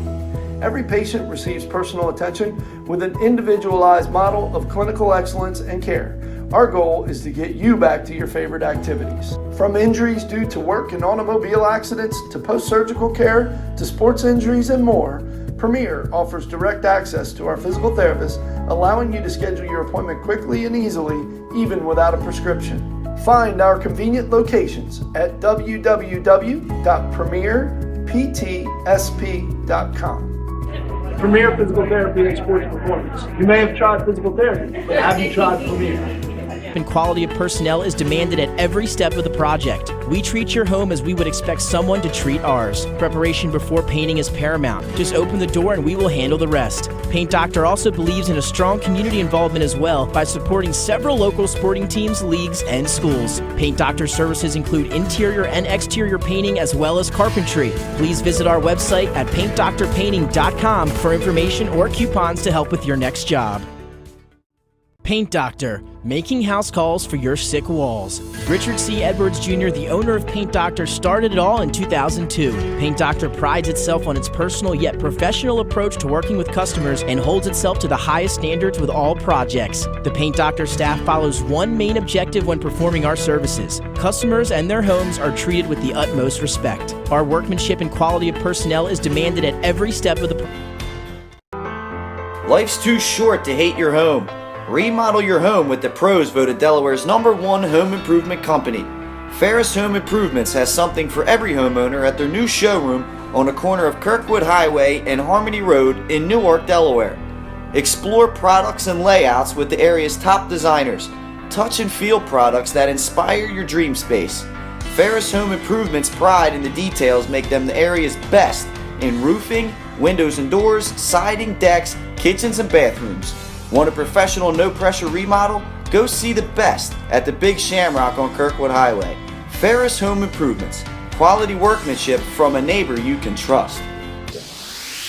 Every patient receives personal attention with an individualized model of clinical excellence and care. Our goal is to get you back to your favorite activities. From injuries due to work and automobile accidents to post-surgical care to sports injuries and more, Premier offers direct access to our physical therapists, allowing you to schedule your appointment quickly and easily, even without a prescription. Find our convenient locations at www.premierptsp.com. Premier Physical Therapy and Sports Performance. You may have tried physical therapy, but have you tried Premier? And quality of personnel is demanded at every step of the project. We treat your home as we would expect someone to treat ours. Preparation before painting is paramount. Just open the door and we will handle the rest. Paint Doctor also believes in a strong community involvement as well by supporting several local sporting teams, leagues, and schools. Paint Doctor services include interior and exterior painting as well as carpentry. Please visit our website at paintdoctorpainting.com for information or coupons to help with your next job. Paint Doctor, making house calls for your sick walls. Richard C. Edwards Jr., the owner of Paint Doctor, started it all in 2002. Paint Doctor prides itself on its personal yet professional approach to working with customers and holds itself to the highest standards with all projects. The Paint Doctor staff follows one main objective when performing our services. Customers and their homes are treated with the utmost respect. Our workmanship and quality of personnel is demanded at every step of the Life's too short to hate your home. Remodel your home with the pros voted Delaware's #1 home improvement company. Ferris Home Improvements has something for every homeowner at their new showroom on the corner of Kirkwood Highway and Harmony Road in Newark, Delaware. Explore products and layouts with the area's top designers. Touch and feel products that inspire your dream space. Ferris Home Improvements' pride in the details make them the area's best in roofing, windows and doors, siding, decks, kitchens, and bathrooms. Want a professional, no-pressure remodel? Go see the best at the Big Shamrock on Kirkwood Highway. Ferris Home Improvements. Quality workmanship from a neighbor you can trust.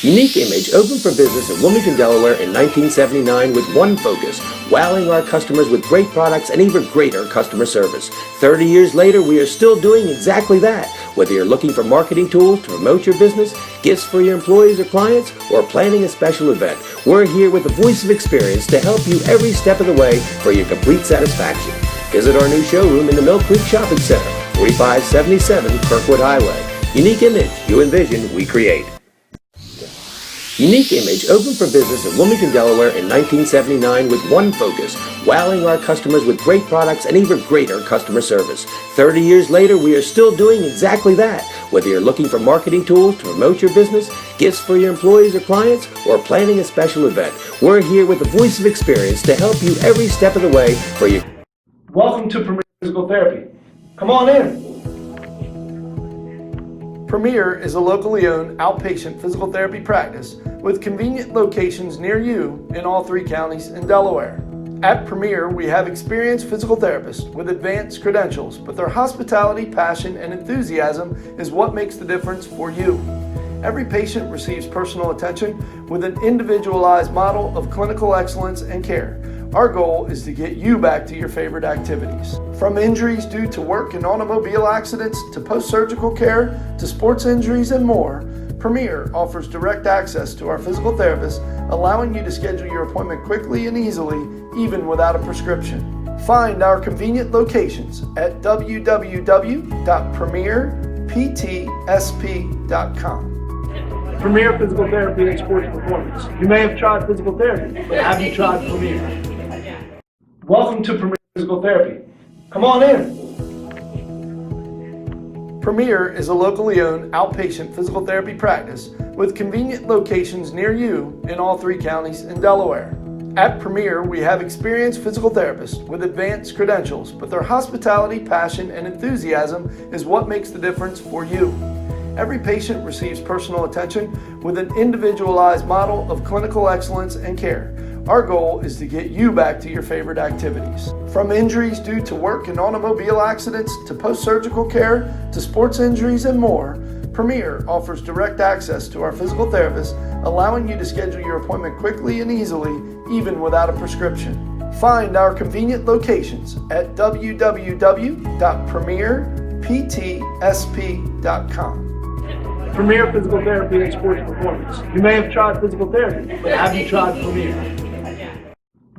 Unique Image opened for business in Wilmington, Delaware in 1979 with one focus: wowing our customers with great products and even greater customer service. 30 years later, we are still doing exactly that. Whether you're looking for marketing tools to promote your business, gifts for your employees or clients, or planning a special event, we're here with the voice of experience to help you every step of the way for your complete satisfaction. Visit our new showroom in the Mill Creek Shopping Center, 4577 Kirkwood Highway. Unique Image, you envision, we create. Unique Image opened for business in Wilmington, Delaware in 1979 with one focus: wowing our customers with great products and even greater customer service. 30 years later, we are still doing exactly that. Whether you're looking for marketing tools to promote your business, gifts for your employees or clients, or planning a special event, we're here with the voice of experience to help you every step of the way for your... Welcome to Premier Physical Therapy. Come on in. Premier is a locally owned outpatient physical therapy practice with convenient locations near you in all 3 counties in Delaware. At Premier, we have experienced physical therapists with advanced credentials, but their hospitality, passion, and enthusiasm is what makes the difference for you. Every patient receives personal attention with an individualized model of clinical excellence and care. Our goal is to get you back to your favorite activities. From injuries due to work and automobile accidents to post-surgical care to sports injuries and more, Premier offers direct access to our physical therapists, allowing you to schedule your appointment quickly and easily, even without a prescription. Find our convenient locations at www.premierptsp.com. Premier Physical Therapy and Sports Performance. You may have tried physical therapy, but have you tried Premier? Welcome to Premier Physical Therapy. Come on in. Premier is a locally owned outpatient physical therapy practice with convenient locations near you in all 3 counties in Delaware. At Premier, we have experienced physical therapists with advanced credentials, but their hospitality, passion, and enthusiasm is what makes the difference for you. Every patient receives personal attention with an individualized model of clinical excellence and care. Our goal is to get you back to your favorite activities. From injuries due to work and automobile accidents to post-surgical care to sports injuries and more, Premier offers direct access to our physical therapists, allowing you to schedule your appointment quickly and easily, even without a prescription. Find our convenient locations at www.premierptsp.com. Premier Physical Therapy and Sports Performance. You may have tried physical therapy, but have you tried Premier?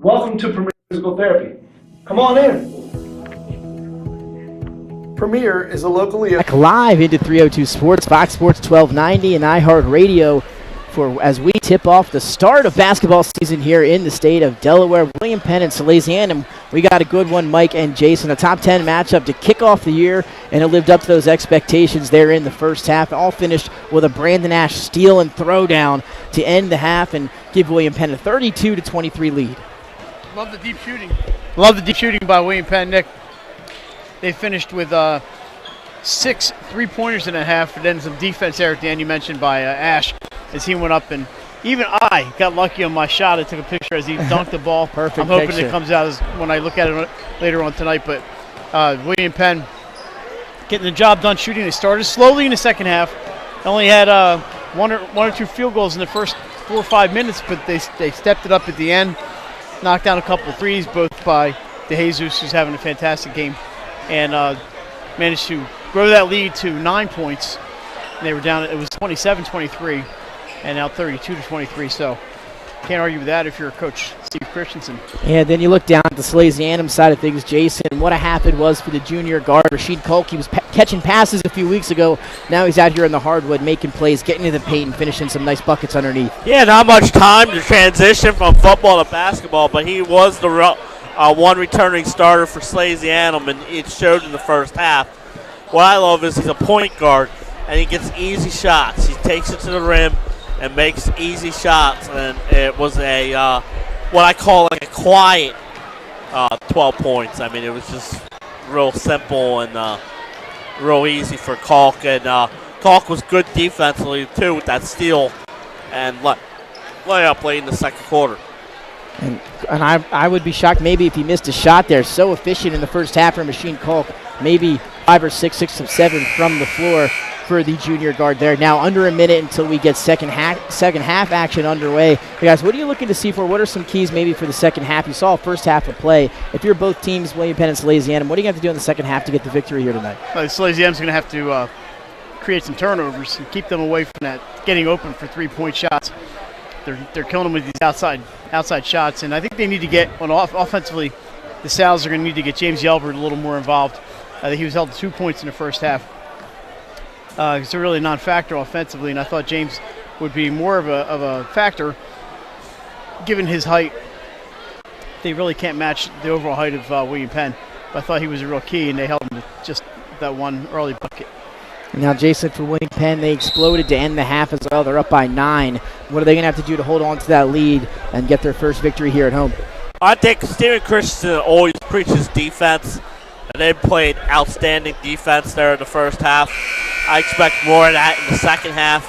Welcome to Premier Physical Therapy. Come on in. Premier is a locally... Back live into 302 Sports, Fox Sports 1290 and iHeartRadio as we tip off the start of basketball season here in the state of Delaware. William Penn and Salesianum. We got a good one, Mike and Jason. A top 10 matchup to kick off the year, and it lived up to those expectations there in the first half. All finished with a Brandon Ash steal and throwdown to end the half and give William Penn a 32-23 lead. Love the deep shooting. Love the deep shooting by William Penn, Nick. They finished with 6 3-pointers in a half, and then some defense there at the end you mentioned by Ash as he went up. And even I got lucky on my shot. I took a picture as he dunked the ball. Perfect I'm hoping picture. it comes out when I look at it later on tonight. But William Penn getting the job done shooting. They started slowly in the second half. Only had one or two field goals in the first 4 or 5 minutes, but they stepped it up at the end. Knocked down a couple of threes, both by DeJesus, who's having a fantastic game, and managed to grow that lead to 9 points. And they were down, it was 27-23, and now 32-23, so can't argue with that if you're a coach, Steve Christensen. Yeah, then you look down at the Salesianum side of things, Jason. What a half it was for the junior guard, Rashid Kolk. He was catching passes a few weeks ago. Now he's out here in the hardwood making plays, getting to the paint, and finishing some nice buckets underneath. Yeah, not much time to transition from football to basketball, but he was the one returning starter for Salesianum, and it showed in the first half. What I love is he's a point guard, and he gets easy shots. He takes it to the rim and makes easy shots, and it was a what I call like a quiet 12 points. I mean, it was just real simple and real easy for Kalk, and Kalk was good defensively too with that steal and layup late in the second quarter. And I would be shocked maybe if he missed a shot there. So efficient in the first half for Machine Kalk. Maybe 5 or 6 of 7 from the floor for the junior guard there. Now under a minute until we get second half action underway. Hey guys, what are you looking to see for? What are some keys maybe for the second half? You saw a first half of play. If you're both teams, William Penn and Salesianum, what are you going to have to do in the second half to get the victory here tonight? Salesianum's going to have to create some turnovers and keep them away from that getting open for 3-point shots. They're killing them with these outside shots, and I think they need to get on offensively. The Sal's are going to need to get James Yelbert a little more involved. He was held to 2 points in the first half. It's a really non-factor offensively, and I thought James would be more of a factor given his height. They really can't match the overall height of William Penn, but I thought he was a real key, and they held him to just that one early bucket. And now, Jason, for William Penn, they exploded to end the half as well. They're up by 9. What are they going to have to do to hold on to that lead and get their first victory here at home? I think Steven Christensen always preaches defense, and they played outstanding defense there in the first half. I expect more of that in the second half.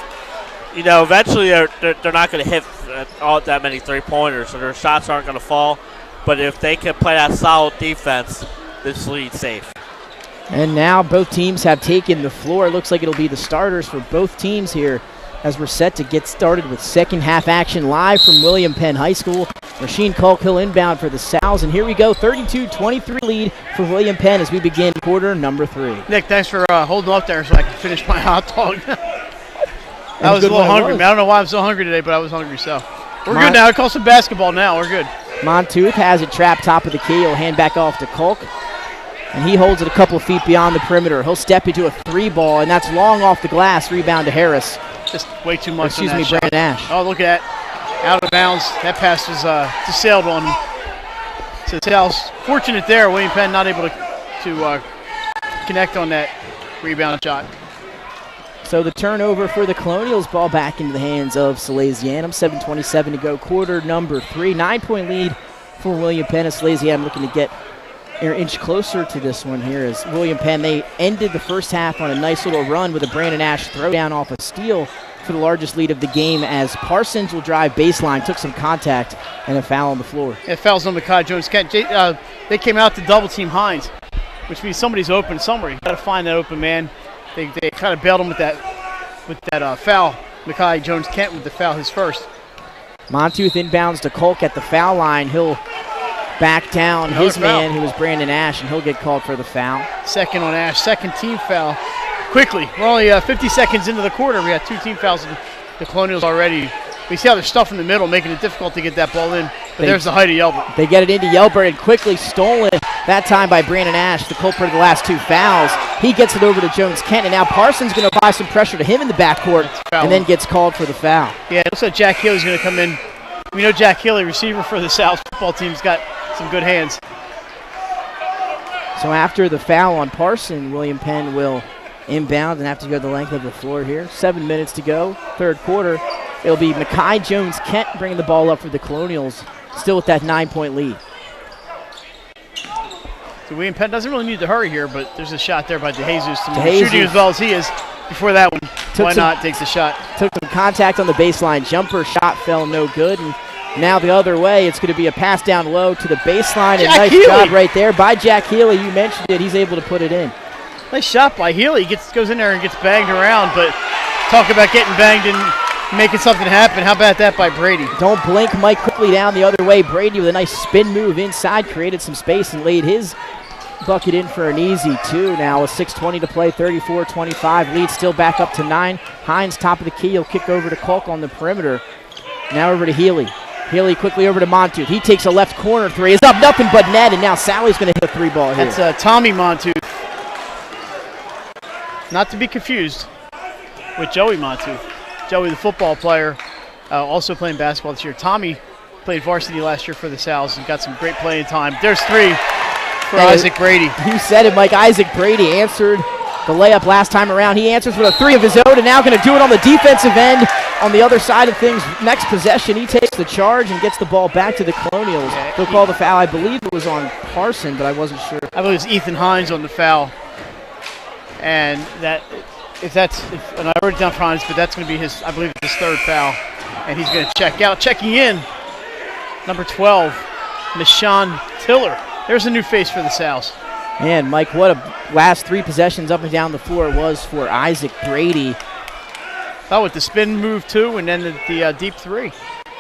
You know, eventually they're not going to hit all that many three-pointers, so their shots aren't going to fall. But if they can play that solid defense, this lead's safe. And now both teams have taken the floor. It looks like it'll be the starters for both teams here as we're set to get started with second half action live from William Penn High School. Rasheen Colquill inbound for the Sal's, and here we go, 32-23 lead for William Penn as we begin quarter number 3. Nick, thanks for holding up there so I could finish my hot dog. I was a little hungry, man. I don't know why I'm so hungry today, but I was hungry, so. We're good now. I call some basketball now. We're good. Monteith has it trapped top of the key. He'll hand back off to Kolk. And he holds it a couple feet beyond the perimeter. He'll step into a 3-ball, and that's long off the glass. Rebound to Harris. Just way too much. Excuse me, Brandon Ash. Oh, look at that. Out of bounds. That pass was just sailed on him. So Sal's fortunate there. William Penn not able to connect on that rebound shot. So the turnover for the Colonials, ball back into the hands of Salesianum. 7:27 to go, quarter number 3. 9-point lead for William Penn. And Salesianum looking to get an inch closer to this one here as William Penn, they ended the first half on a nice little run with a Brandon Ash throwdown off a steal for the largest lead of the game as Parsons will drive baseline, took some contact, and a foul on the floor. Yeah, fouls on Mekhi Jones-Kent. They came out to double-team Hines, which means somebody's open somewhere. You got to find that open man. They kind of bailed him with that foul. Mekhi Jones-Kent with the foul, his first. Monteith inbounds to Kolk at the foul line. He'll back down his man, who was Brandon Ash, and he'll get called for the foul. Second on Ash, second team foul. Quickly, we're only 50 seconds into the quarter. We got 2 team fouls in the Colonials already. We see how they're stuffing in the middle, making it difficult to get that ball in. But there's the height of Yelbert. They get it into Yelbert and quickly stolen that time by Brandon Ash, the culprit of the last 2 fouls. He gets it over to Jones Kent, and now Parsons going to apply some pressure to him in the backcourt and then gets called for the foul. Yeah, it looks like Jack Healy's going to come in. We know Jack Healy, receiver for the South football team's got some good hands. So after the foul on Parson, William Penn will inbound and have to go the length of the floor here. 7 minutes to go, third quarter. It'll be Mekhi Jones-Kent bringing the ball up for the Colonials, still with that 9-point lead. So William Penn doesn't really need to hurry here, but there's a shot there by DeJesus. Shooting as well as he is before that one. Why not? Takes the shot. Took some contact on the baseline. Jumper shot fell no good. And now the other way, it's going to be a pass down low to the baseline. And nice job right there by Jack Healy. You mentioned it. He's able to put it in. Nice shot by Healy. Goes in there and gets banged around. But talk about getting banged and making something happen. How about that by Brady? Don't blink. Mike quickly down the other way. Brady with a nice spin move inside. Created some space and laid his bucket in for an easy 2 now with 6:20 to play, 34-25. Lead still back up to 9. Hines top of the key. He'll kick over to Kalk on the perimeter. Now over to Healy. Healy quickly over to Montoot. He takes a left corner 3. It's up nothing but net, and now Sally's going to hit a 3 ball here. That's Tommy Montoot. Not to be confused with Joey Montoot. Joey, the football player, also playing basketball this year. Tommy played varsity last year for the Sal's and got some great playing time. There's 3 for Isaac Brady. You said it, Mike. Isaac Brady answered the layup last time around. He answers with a 3 of his own, and now going to do it on the defensive end. On the other side of things, next possession, he takes the charge and gets the ball back to the Colonials. They'll call the foul. I believe it was on Parson, but I wasn't sure. I believe it was Ethan Hines on the foul. And that, and I wrote it down for Hines, but that's going to be his, I believe it's his 3rd foul. And he's going to check out. Checking in, number 12, Nishan Tiller. There's a new face for the Sal's. Man, Mike, what a last 3 possessions up and down the floor it was for Isaac Brady. Oh, with the spin move 2 and then the deep 3.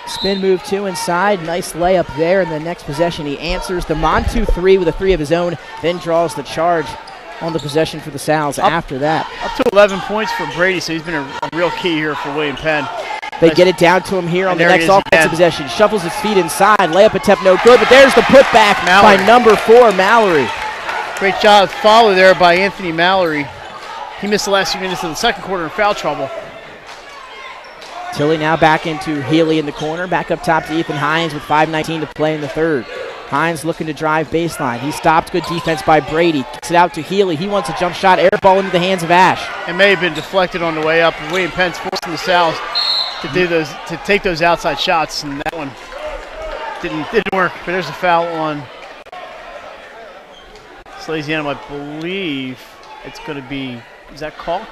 Spin move 2 inside. Nice layup there. And the next possession, he answers the Montu 3 with a 3 of his own, then draws the charge on the possession for the Sal's after that. Up to 11 points for Brady, so he's been a real key here for William Penn. They get it down to him here on the next offensive possession. Shuffles his feet inside. Layup attempt no good, but there's the putback by number 4, Mallory. Great job follow there by Anthony Mallory. He missed the last few minutes of the second quarter in foul trouble. Tilly now back into Healy in the corner. Back up top to Ethan Hines with 5:19 to play in the third. Hines looking to drive baseline. He stopped. Good defense by Brady. Kicks it out to Healy. He wants a jump shot. Air ball into the hands of Ash. It may have been deflected on the way up. And William Penn's forcing the Sal's to take those outside shots, and that one didn't work. But there's a foul on Salesianum. I believe it's going to be, is that Kalk?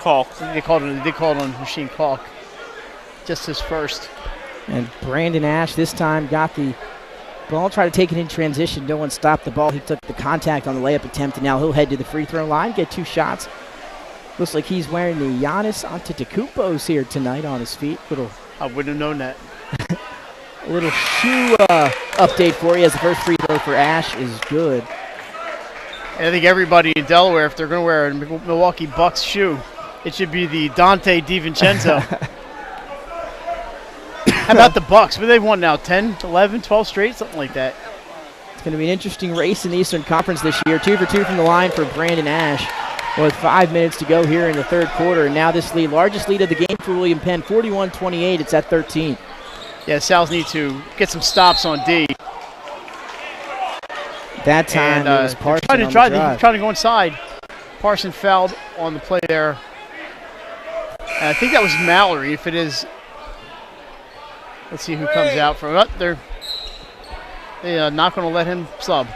Kalk. They called it on Machine Kalk. Just his first. And Brandon Ash this time got the ball, tried to take it in transition. No one stopped the ball. He took the contact on the layup attempt, and now he'll head to the free throw line, get 2 shots. Looks like he's wearing the Giannis Antetokounmpos here tonight on his feet. I wouldn't have known that. A little shoe update for you as the first free throw for Ash is good. And I think everybody in Delaware, if they're going to wear a Milwaukee Bucks shoe, it should be the Dante DiVincenzo. How about the Bucks? What they won now? 10, 11, 12 straight? Something like that. It's going to be an interesting race in the Eastern Conference this year. 2 for 2 from the line for Brandon Ash with 5 minutes to go here in the third quarter. And now this lead, largest lead of the game for William Penn, 41-28. It's at 13. Yeah, Sal's need to get some stops on D. That time it was Parson on the drive. Trying to go inside. Parson fouled on the play there. And I think that was Mallory. If it is, let's see who comes out from it. They're not going to let him sub.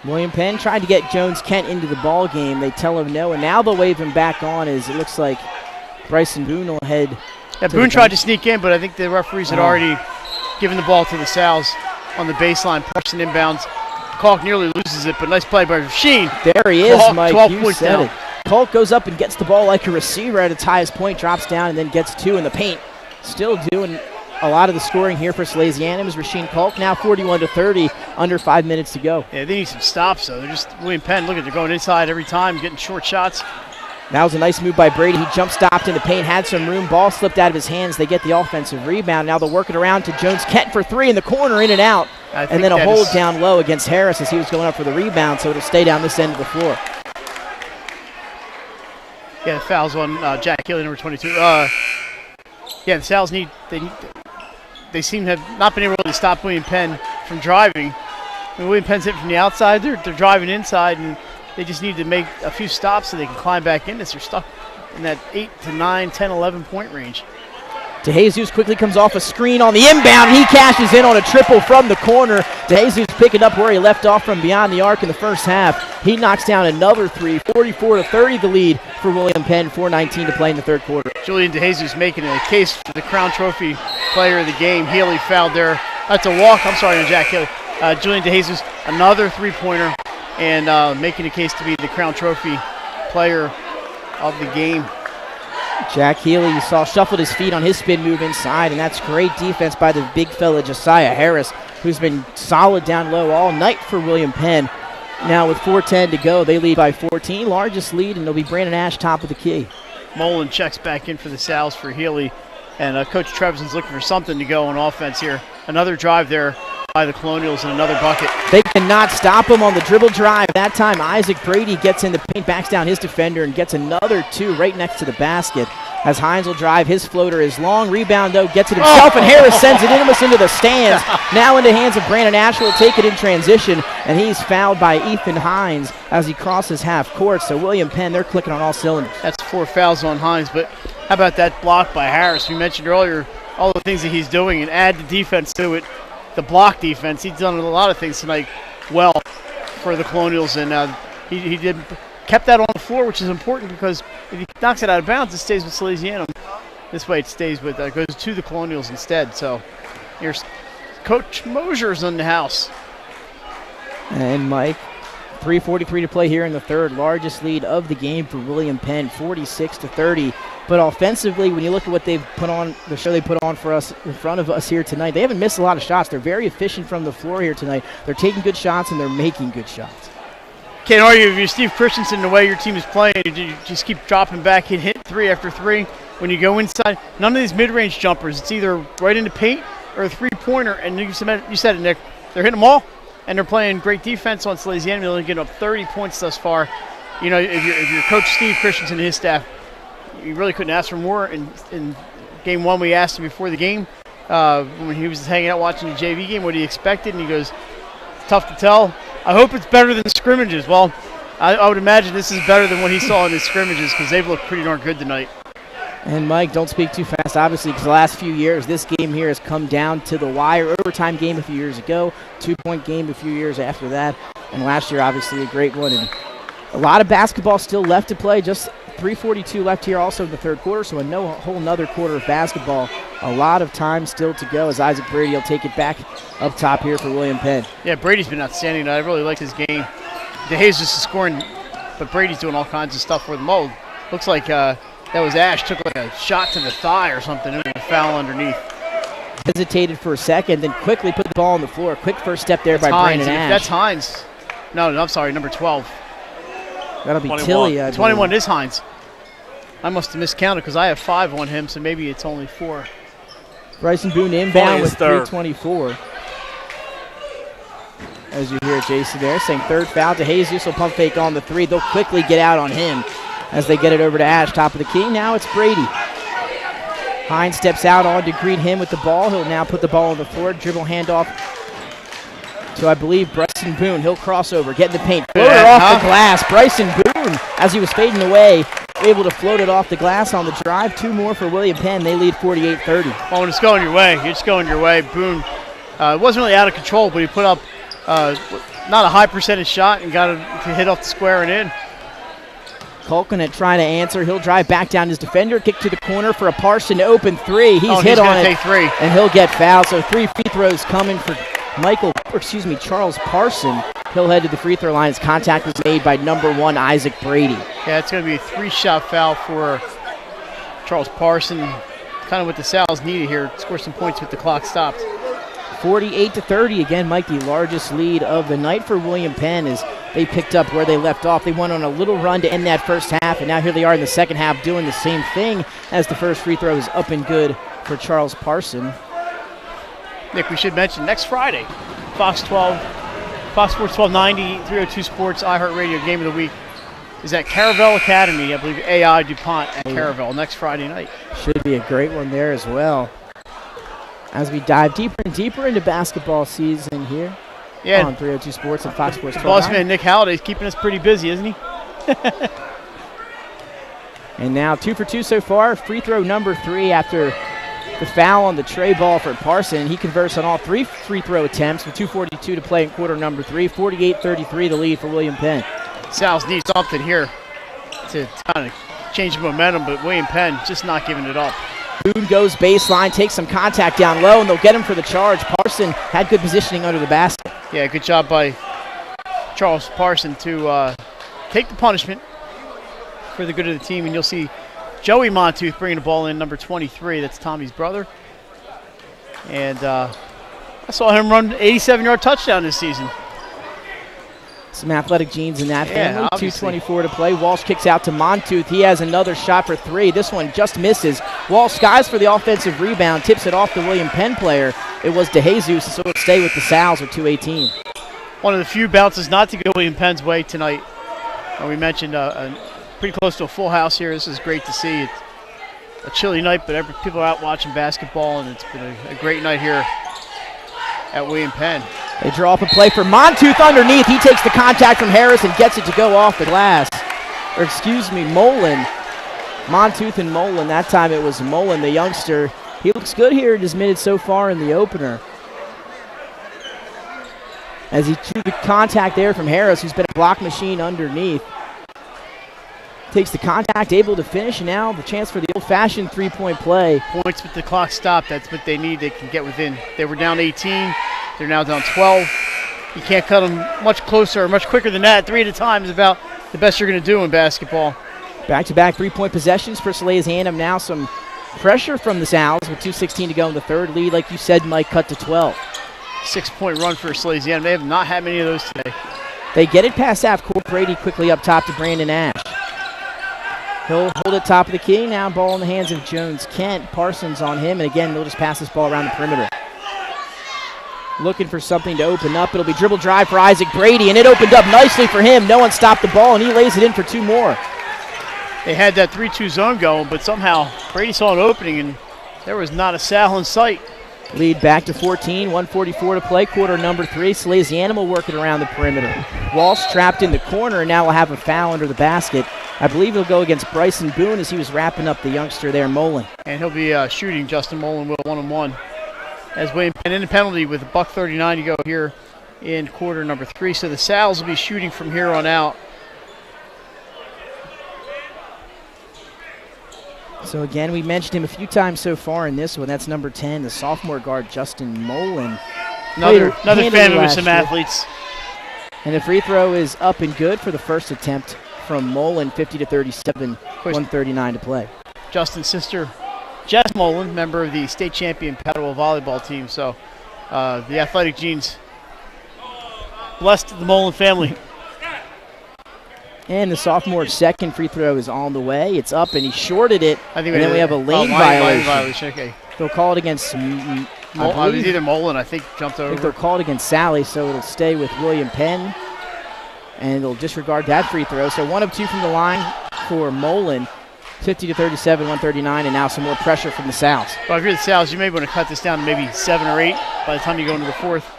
William Penn tried to get Jones Kent into the ball game. They tell him no, and now they'll wave him back on as it looks like Bryson Boone will head. Yeah, Boone tried to sneak in, but I think the referees had already given the ball to the Sal's on the baseline. Parson inbounds. Kalk nearly loses it, but nice play by Rasheen. There he is, Kalk, Mike. 12 you points said down. it. Kalk goes up and gets the ball like a receiver at its highest point, drops down, and then gets 2 in the paint. Still doing a lot of the scoring here for Salesianum is Rasheen Kalk, now 41-30, under 5 minutes to go. Yeah, they need some stops, though. They're just, William Penn, look at, they're going inside every time, getting short shots. That was a nice move by Brady. He jump stopped in the paint, had some room. Ball slipped out of his hands. They get the offensive rebound. Now they'll work it around to Jones-Kent for three in the corner, in and out. And then a hold down low against Harris as he was going up for the rebound, so it'll stay down this end of the floor. Yeah, the foul's on Jack Healy, number 22. Yeah, the Sal's they seem to have not been able to stop William Penn from driving. When William Penn's hitting from the outside, they're driving inside, and they just need to make a few stops so they can climb back in this. They're stuck in that 8 to 9, 10, 11 point range. DeJesus quickly comes off a screen on the inbound, and he cashes in on a triple from the corner. DeJesus picking up where he left off from beyond the arc in the first half. He knocks down another three, 44-30 the lead for William Penn, 4:19 to play in the third quarter. Julian DeJesus making a case for the Crown Trophy player of the game. Healy fouled there. That's a walk, I'm sorry, on Jack Healy. Julian DeJesus, another three-pointer, and making a case to be the Crown Trophy player of the game. Jack Healy, you saw, shuffled his feet on his spin move inside, and that's great defense by the big fella Josiah Harris, who's been solid down low all night for William Penn. Now with 4:10 to go, they lead by 14, largest lead, and it'll be Brandon Ash top of the key. Mullen checks back in for the Sals for Healy, and Coach Trevison's looking for something to go on offense here. Another drive there by the Colonials and another bucket. They cannot stop him on the dribble drive. That time Isaac Brady gets in the paint, backs down his defender, and gets another two right next to the basket. As Hines will drive, his floater is long. Rebound, though, gets it himself, and Harris sends it almost into the stands. Now into the hands of Brandon Ash, will take it in transition, and he's fouled by Ethan Hines as he crosses half court. So William Penn, they're clicking on all cylinders. That's 4 fouls on Hines, but how about that block by Harris? We mentioned earlier all the things that he's doing, and add the defense to it, the block defense. He's done a lot of things tonight well for the Colonials, and he kept that on the floor, which is important because if he knocks it out of bounds, it stays with Salesianum. This way it stays with, goes to the Colonials instead. So here's Coach Mosier's in the house. And Mike, 3:43 to play here in the third, largest lead of the game for William Penn, 46-30. But offensively, when you look at what they've put on, the show they put on for us in front of us here tonight, they haven't missed a lot of shots. They're very efficient from the floor here tonight. They're taking good shots and they're making good shots. Can't argue if you're Steve Christensen, the way your team is playing, you just keep dropping back, hit three after three. When you go inside, none of these mid-range jumpers, it's either right into paint or a three-pointer, and you said it, Nick, they're hitting them all, and they're playing great defense on Salesianum. They're only getting up 30 points thus far. You know, if you're Coach Steve Christensen and his staff, you really couldn't ask for more. In game one, we asked him before the game, when he was hanging out watching the JV game, what he expected, and he goes, tough to tell. I hope it's better than scrimmages. Well, I would imagine this is better than what he saw in his scrimmages because they've looked pretty darn good tonight. And Mike, don't speak too fast, obviously, because the last few years, this game here has come down to the wire. Overtime game a few years ago, 2-point game a few years after that, and last year, obviously, a great one. And a lot of basketball still left to play, just 3:42 left here also in the third quarter, so a whole nother quarter of basketball. A lot of time still to go as Isaac Brady will take it back up top here for William Penn. Yeah, Brady's been outstanding. I really like his game. DeJesus is scoring, but Brady's doing all kinds of stuff for them. Oh, looks like that was Ash. Took like a shot to the thigh or something. It was a foul underneath. Hesitated for a second, then quickly put the ball on the floor. Quick first step there by Brandon Ash. That's Hines. No, I'm sorry, number 12. That'll be 21. Tilly. 21 is Hines. I must have miscounted because I have 5 on him, so maybe it's only 4. Bryson Boone inbound with 3:24. As you hear Jason there saying third foul to Jesus. Will pump fake on the three. They'll quickly get out on him as they get it over to Ash, top of the key. Now it's Brady. Hines steps out on to greet him with the ball. He'll now put the ball on the floor. Dribble handoff to, I believe, Bryson Boone. He'll cross over, get in the paint. Floater off the glass. Bryson Boone, as he was fading away, able to float it off the glass on the drive. 2 more for William Penn. They lead 48-30. Oh, when it's going your way, you're just going your way. Boone wasn't really out of control, but he put up not a high percentage shot and got it to hit off the square and in. Culkinett trying to answer. He'll drive back down his defender. Kick to the corner for a Parson open three. He's hit on it. Take 3. And he'll get fouled. So 3 free throws coming for Charles Parson. He'll head to the free throw line as contact was made by number 1, Isaac Brady. Yeah, it's going to be a 3-shot foul for Charles Parson. Kind of what the Sal's needed here. Score some points with the clock stopped. 48-30. Again, Mike, the largest lead of the night for William Penn is They picked up where they left off. They went on a little run to end that first half, and now here they are in the second half doing the same thing as the first free throw is up and good for Charles Parson. Nick, we should mention next Friday, Fox Sports 1290, 302 Sports, iHeartRadio Game of the Week is at Caravel Academy. I believe AI DuPont at Caravel next Friday night. Should be a great one there as well. As we dive deeper and deeper into basketball season here. Yeah, on 302 Sports and Fox Sports 12. Boss man Nick Halliday's keeping us pretty busy, isn't he? And now 2 for 2 so far. Free throw number 3 after the foul on the tray ball for Parson. He converts on all 3 free throw attempts with 2:42 to play in quarter number 3. 48-33 the lead for William Penn. Sal's need something here to kind of change the momentum, but William Penn just not giving it up. Boone goes baseline, takes some contact down low, and they'll get him for the charge. Parson had good positioning under the basket. Yeah, good job by Charles Parson to take the punishment for the good of the team. And you'll see Joey Montooth bringing the ball in, number 23. That's Tommy's brother. And I saw him run an 87-yard touchdown this season. Some athletic genes in that family. Obviously. 2:24 to play. Walsh kicks out to Montooth. He has another shot for 3. This one just misses. Walsh skies for the offensive rebound, tips it off the William Penn player. It was DeJesus, so it'll stay with the Sal's with 2:18. One of the few bounces not to go William Penn's way tonight. We mentioned pretty close to a full house here. This is great to see. It's a chilly night, but people are out watching basketball, and it's been a great night here at William Penn. They draw up a play for Montooth underneath. He takes the contact from Harris and gets it to go off the glass. Or excuse me, Mullen. Montooth and Mullen. That time it was Mullen, the youngster. He looks good here in his minutes so far in the opener. As he drew the contact there from Harris, who's been a block machine underneath. Takes the contact, able to finish, and now the chance for the old-fashioned three-point play. Points with the clock stopped. That's what they need. They can get within. They were down 18. They're now down 12. You can't cut them much closer or much quicker than that. 3 at a time is about the best you're going to do in basketball. Back-to-back three-point possessions for Salesianum. Now some pressure from the Sal's with 2:16 to go in the third. Lead, like you said, Mike, cut to 12. 6-point run for Salesianum. They have not had many of those today. They get it past half court. Brady quickly up top to Brandon Ash. He'll hold it top of the key. Now ball in the hands of Jones Kent. Parsons on him, and again, they'll just pass this ball around the perimeter. Looking for something to open up. It'll be dribble drive for Isaac Brady, and it opened up nicely for him. No one stopped the ball, and he lays it in for 2 more. They had that 3-2 zone going, but somehow Brady saw an opening, and there was not a Sal in sight. Lead back to 14, 1:44 to play, quarter number 3. Salesianum will work it around the perimeter. Walsh trapped in the corner, and now will have a foul under the basket. I believe he'll go against Bryson Boone as he was wrapping up the youngster there, Mullen. And he'll be shooting Justin Mullen with a 1-on-1. As William Penn in the penalty with $1:39 to go here in quarter number 3. So the Sal's will be shooting from here on out. So again, we mentioned him a few times so far in this one. That's number 10, the sophomore guard, Justin Mullen. Another family with some athletes. And the free throw is up and good for the first attempt from Mullen, 50-37, 1:39 to play. Justin's sister, Jess Mullen, member of the state champion paddle volleyball team. So the athletic genes blessed the Mullen family. And the sophomore's second free throw is on the way. It's up, and he shorted it. I think and then we have a lane violation. Okay. They'll call it against it was either Mullen, I think, jumped over. I think they'll call it against Sally, so it'll stay with William Penn. And they'll disregard that free throw. So 1 of 2 from the line for Mullen. 50-37, 1:39, and now some more pressure from the Sal's. Well, if you're the Sal's, you may want to cut this down to maybe 7 or 8 by the time you go into the fourth.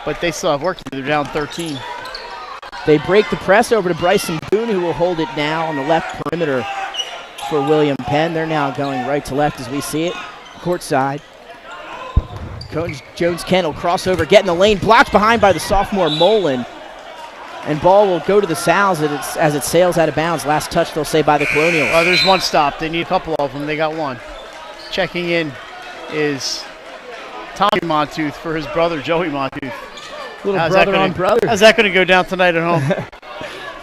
But they still have work to do. They're down 13. They break the press over to Bryson Boone, who will hold it now on the left perimeter for William Penn. They're now going right to left as we see it. Court side. Coach Jones Kent will cross over, get in the lane, blocked behind by the sophomore Mullen. And ball will go to the Sal's as it sails out of bounds. Last touch, they'll say, by the Colonials. There's one stop. They need a couple of them. They got one. Checking in is Tommy Montooth for his brother, Joey Montooth. Little brother on brother. How's that going to go down tonight at home?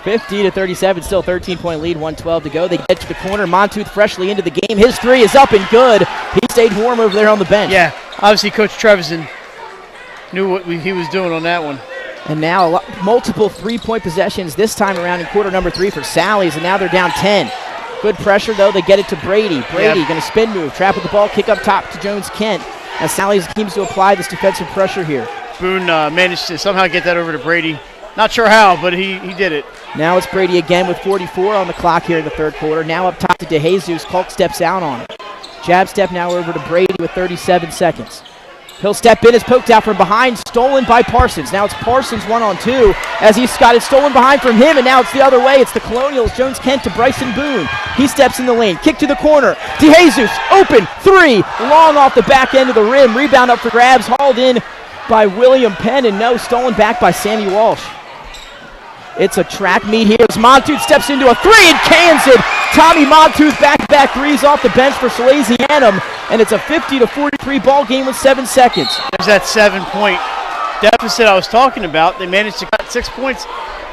50-37, still 13-point lead, 1:12 to go. They get to the corner. Montooth freshly into the game. His 3 is up and good. He stayed warm over there on the bench. Yeah, obviously Coach Trevisan knew what he was doing on that one. And now multiple three-point possessions this time around in quarter number 3 for Sallies, and now they're down 10. Good pressure, though. They get it to Brady. Brady going to spin move, trap with the ball, kick up top to Jones Kent as Sallies seems to apply this defensive pressure here. Boone managed to somehow get that over to Brady. Not sure how, but he did it. Now it's Brady again with 44 on the clock here in the third quarter. Now up top to DeJesus. Culp steps out on it. Jab step now over to Brady with 37 seconds. He'll step in, is poked out from behind, stolen by Parsons. Now it's Parsons 1-on-2 as he's got it stolen behind from him, and now it's the other way. It's the Colonials. Jones Kent to Bryson Boone. He steps in the lane, kick to the corner. DeJesus, open, 3, long off the back end of the rim. Rebound up for grabs, hauled in by William Penn, and no, stolen back by Sammy Walsh. It's a track meet here as Montooth steps into a 3 and cans it. Tommy Montooth back-to-back threes off the bench for Salesianum, and it's a 50-43 ball game with 7 seconds. There's that 7-point deficit I was talking about. They managed to cut 6 points.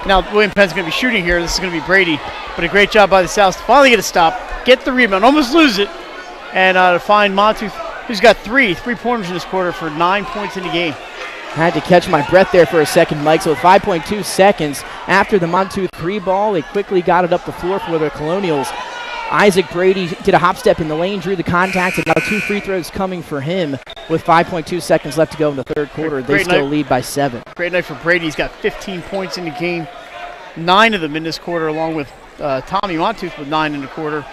Now William Penn's going to be shooting here. This is going to be Brady, but a great job by the South to finally get a stop, get the rebound, almost lose it, and to find Montooth, who's got 3 3-pointers in this quarter for 9 points in the game. Had to catch my breath there for a second, Mike. So with 5.2 seconds after the Montooth 3 ball, they quickly got it up the floor for the Colonials. Isaac Brady did a hop step in the lane, drew the contact, and now 2 free throws coming for him with 5.2 seconds left to go in the third quarter. They still lead by 7. Great night for Brady. He's got 15 points in the game, 9 of them in this quarter, along with Tommy Montooth with 9 in the quarter.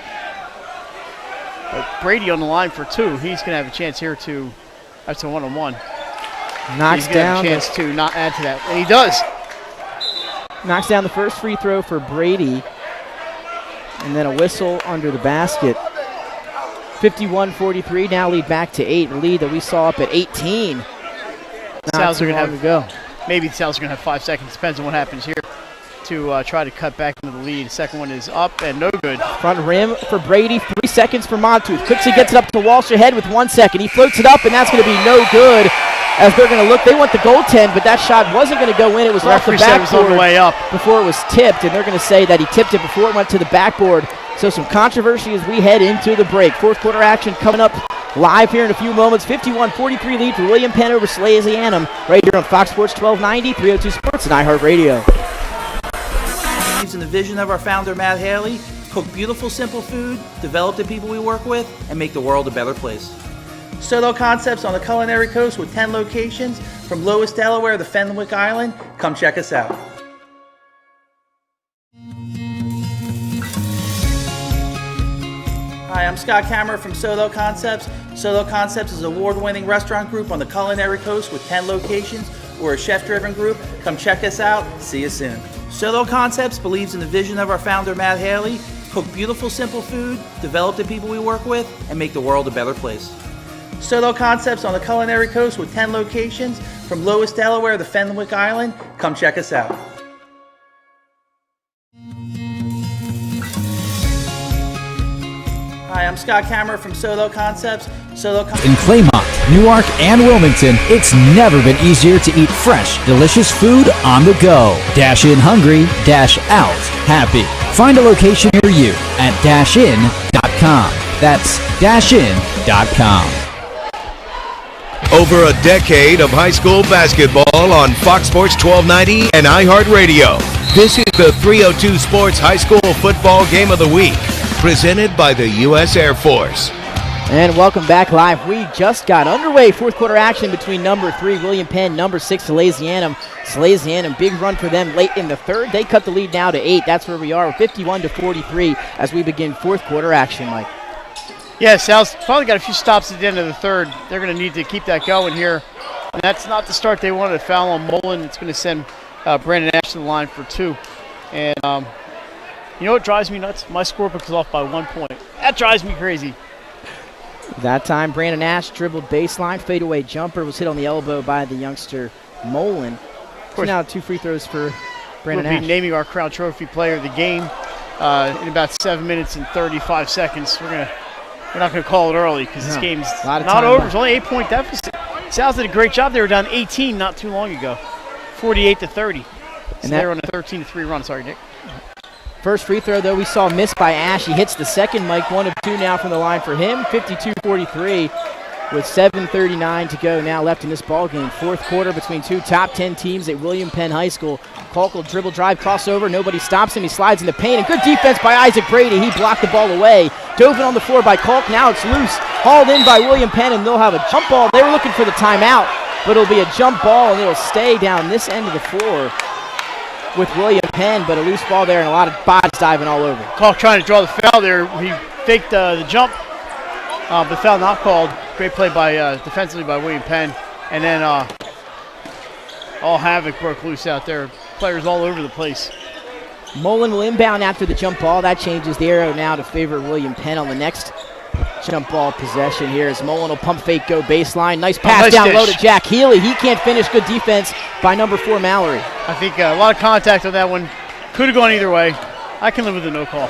But Brady on the line for 2. He's going to have a chance here to, that's a one-on-one. Knocks He's down. Have a chance to not add to that, and he does. Knocks down the first free throw for Brady, and then a whistle under the basket. 51-43, now lead back to 8. The lead that we saw up at 18. Sal's Not too long ago. Maybe the Sal's are going to have 5 seconds. Depends on what happens here to try to cut back into the lead. The second one is up and no good. Front rim for Brady, 3 seconds for Montooth. Quickly gets it up to Walsh ahead with 1 second. He floats it up, and that's going to be no good. As they're going to look, they want the goaltend, but that shot wasn't going to go in. It was off the backboard on the way up before it was tipped, and they're going to say that he tipped it before it went to the backboard. So some controversy as we head into the break. Fourth quarter action coming up live here in a few moments. 51-43 lead for William Penn over Salesianum right here on Fox Sports 1290, 302 Sports, and iHeartRadio. Believes in the vision of our founder, Matt Haley. Cook beautiful, simple food, develop the people we work with, and make the world a better place. Solo Concepts on the Culinary Coast with 10 locations from Lois, Delaware to Fenwick Island. Come check us out. Hi, I'm Scott Kammerer from Solo Concepts. Solo Concepts is an award-winning restaurant group on the Culinary Coast with 10 locations. We're a chef-driven group. Come check us out. See you soon. Solo Concepts believes in the vision of our founder, Matt Haley. Cook beautiful, simple food, develop the people we work with, and make the world a better place. Solo Concepts on the Culinary Coast with 10 locations from Lois, Delaware to Fenwick Island. Come check us out. Hi, I'm Scott Kammerer from Solo Concepts. In Claymont, Newark, and Wilmington, it's never been easier to eat fresh, delicious food on the go. Dash in hungry, dash out happy. Find a location near you at dashin.com. That's dashin.com. Over a decade of high school basketball on Fox Sports 1290 and iHeartRadio. This is the 302 Sports High School Football Game of the Week, presented by the U.S. Air Force. And welcome back live. We just got underway. Fourth quarter action between number 3, William Penn, number 6, Salesianum. Salesianum, big run for them late in the third. They cut the lead now to 8. That's where we are, 51-43 as we begin fourth quarter action, Mike. Yeah, Sal's finally got a few stops at the end of the third. They're going to need to keep that going here. And that's not the start they wanted. A foul on Mullen. It's going to send Brandon Ash to the line for 2. And you know what drives me nuts? My scorebook is off by 1 point. That drives me crazy. That time, Brandon Ash dribbled baseline. Fadeaway jumper was hit on the elbow by the youngster Mullen. Of course, now 2 free throws for Brandon Ash. We'll be naming our Crown Trophy player of the game in about 7 minutes and 35 seconds. We're not going to call it early because this game's not over. It's only 8-point deficit. Sal's did a great job. They were down 18 not too long ago, 48-30. So they're on a 13-3 run. Sorry, Nick. First free throw, though, we saw missed by Ash. He hits the second, Mike. 1 of 2 now from the line for him. 52-43. with 7:39 to go now left in this ball game. Fourth quarter between two top 10 teams at William Penn High School. Kalk will dribble, drive, crossover. Nobody stops him. He slides in the paint, and good defense by Isaac Brady. He blocked the ball away. Dove it on the floor by Kalk. Now it's loose. Hauled in by William Penn, and they'll have a jump ball. They were looking for the timeout, but it'll be a jump ball, and it'll stay down this end of the floor with William Penn, but a loose ball there and a lot of bodies diving all over. Kalk trying to draw the foul there. He faked the jump. The foul not called. Great play by defensively by William Penn. And then all havoc broke loose out there. Players all over the place. Mullen will inbound after the jump ball. That changes the arrow now to favor William Penn on the next jump ball possession here as Mullen will pump fake, go baseline. Nice pass nice down low dish. to Jack Healy. He can't finish. Good defense by number 4 Mallory. I think a lot of contact on that one. Could have gone either way. I can live with a no call.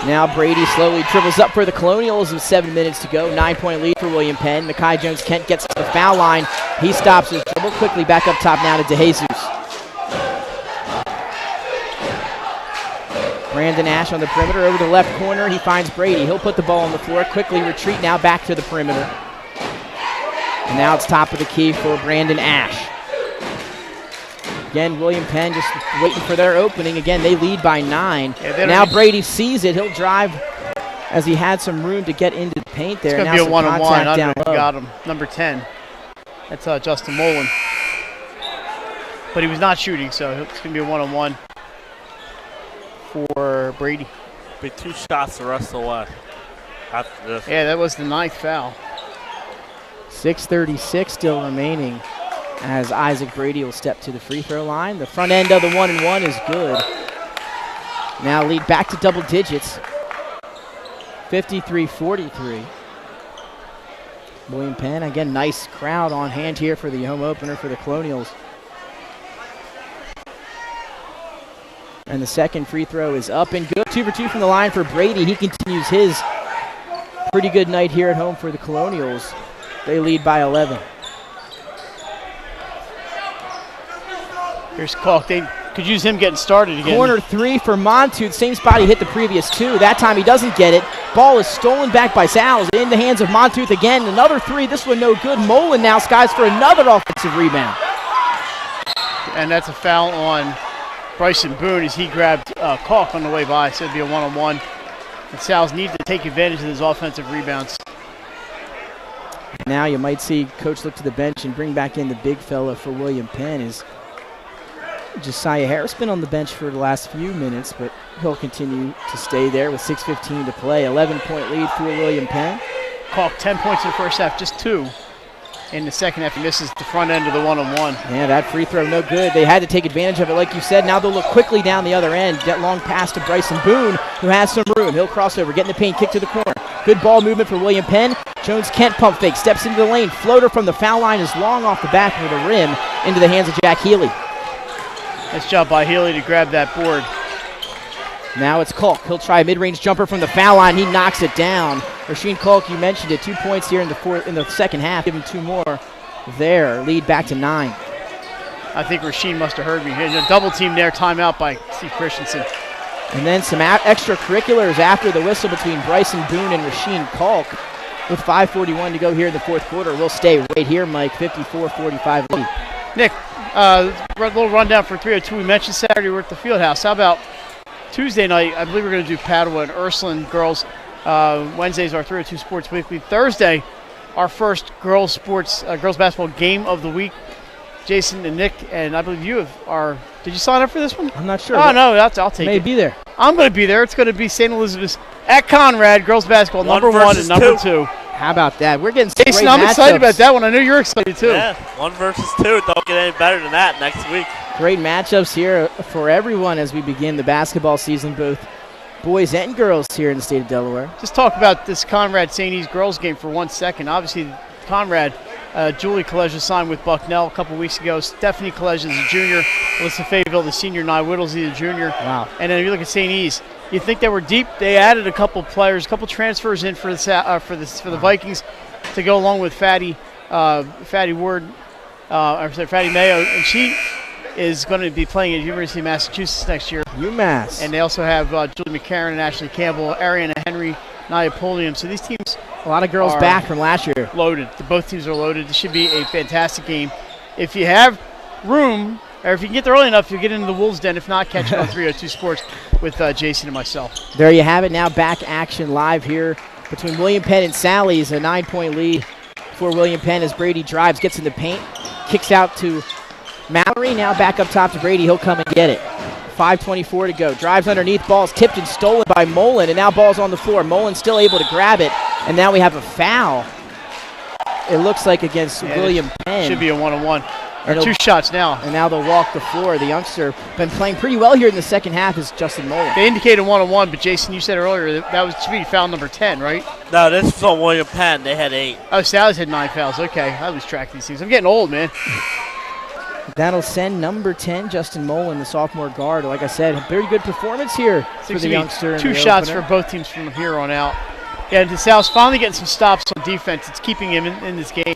Now Brady slowly dribbles up for the Colonials with 7 minutes to go. 9-point lead for William Penn. Makai Jones-Kent gets to the foul line. He stops his dribble quickly. Back up top now to DeJesus. Brandon Ash on the perimeter over the left corner. He finds Brady. He'll put the ball on the floor. Quickly retreat now back to the perimeter. And now it's top of the key for Brandon Ash. Again, William Penn just waiting for their opening. Again, they lead by 9. Yeah, now Brady sees it. He'll drive as he had some room to get into the paint there. It's going to be a one-on-one. Down low. Got him. Number 10. That's Justin Mullen. But he was not shooting, so it's going to be a one-on-one for Brady. Be 2 shots the rest of the way after this. Yeah, that was the 9th foul. 6:36 still remaining as Isaac Brady will step to the free throw line. The front end of the 1-and-1 is good. Now lead back to double digits. 53-43. William Penn, again, nice crowd on hand here for the home opener for the Colonials. And the second free throw is up and good. 2 for 2 from the line for Brady. He continues his pretty good night here at home for the Colonials. They lead by 11. Here's Kalk. They could use him getting started again. Corner 3 for Montoot. Same spot he hit the previous 2. That time he doesn't get it. Ball is stolen back by Sal's in the hands of Montoot again. Another 3. This one no good. Mullen now skies for another offensive rebound. And that's a foul on Bryson Boone as he grabbed Kalk on the way by. So it'd be a one-on-one. And Sal's need to take advantage of his offensive rebounds. Now you might see Coach look to the bench and bring back in the big fella for William Penn. Is Josiah Harris been on the bench for the last few minutes, but he'll continue to stay there with 6:15 to play. 11-point lead for William Penn. Kalk 10 points in the first half, just 2 in the second half. He misses the front end of the one-on-one. Yeah, that free throw no good. They had to take advantage of it, like you said. Now they'll look quickly down the other end. Get long pass to Bryson Boone, who has some room. He'll cross over, get in the paint, kick to the corner. Good ball movement for William Penn. Jones-Kent pump fake, steps into the lane. Floater from the foul line is long off the back of the rim into the hands of Jack Healy. Nice job by Healy to grab that board. Now it's Kalk. He'll try a mid-range jumper from the foul line. He knocks it down. Rasheed Kalk, you mentioned it, 2 points here in the second half. Give him 2 more there. Lead back to 9. I think Rasheed must have heard me. A double team there, timeout by Steve Christensen. And then some extracurriculars after the whistle between Bryson Boone and Rasheed Kalk. With 5:41 to go here in the fourth quarter. We'll stay right here, Mike. 54-45 lead. Nick, a little rundown for 302. We mentioned Saturday we're at the Fieldhouse. How about Tuesday night? I believe we're going to do Padua and Ursuline girls. Wednesdays our 302 Sports Weekly. Thursday, our first girls basketball game of the week. Jason and Nick, and I believe you did you sign up for this one? I'm not sure. Oh, no, I'll take it. May be there. I'm going to be there. It's going to be St. Elizabeth's at Conrad, girls basketball, number 1 and number 2. How about that? We're getting some Jason, great I'm excited matchups. about that one. I know you're excited too. Yeah, 1 versus 2. Don't get any better than that next week. Great matchups here for everyone as we begin the basketball season, both boys and girls here in the state of Delaware. Just talk about this Conrad St. E's girls game for 1 second. Obviously, Conrad, Julie Colegia signed with Bucknell a couple weeks ago. Stephanie Colegia is a junior. Alyssa Fayetteville, the senior. Nye Whittlesey, the junior. Wow. And then if you look at St. E's, you think they were deep. They added a couple players, a couple transfers in for the Vikings to go along with Fatty Mayo, and she is going to be playing at University of Massachusetts next year. UMass. And they also have Julie McCarron and Ashley Campbell, Ariana Henry, Neapolium. So these teams, a lot of girls back from last year. Loaded. Both teams are loaded. This should be a fantastic game. If you have room, or if you can get there early enough, you'll get into the Wolves' Den. If not, catch it on 302 Sports with Jason and myself. There you have it. Now back action live here between William Penn and Sally's. A 9-point lead for William Penn as Brady drives, gets in the paint, kicks out to Mallory. Now back up top to Brady. He'll come and get it. 5:24 to go. Drives underneath. Ball's tipped and stolen by Mullen, and now ball's on the floor. Mullen's still able to grab it, and now we have a foul. It looks like against William Penn. Should be a 1-on-1. Or 2 shots now. And now they'll walk the floor. The youngster been playing pretty well here in the second half is Justin Mullen. They indicated 1-on-1, but Jason, you said earlier that was to be foul number 10, right? No, this was on William Penn. They had 8. Oh, Sally's had 9 fouls. Okay, I lose track of these things. I'm getting old, man. That'll send number 10, Justin Mullen, the sophomore guard. Like I said, a very good performance here for the youngster. 2 shots for both teams from here on out. Yeah, the Sal's finally getting some stops on defense. It's keeping him in this game.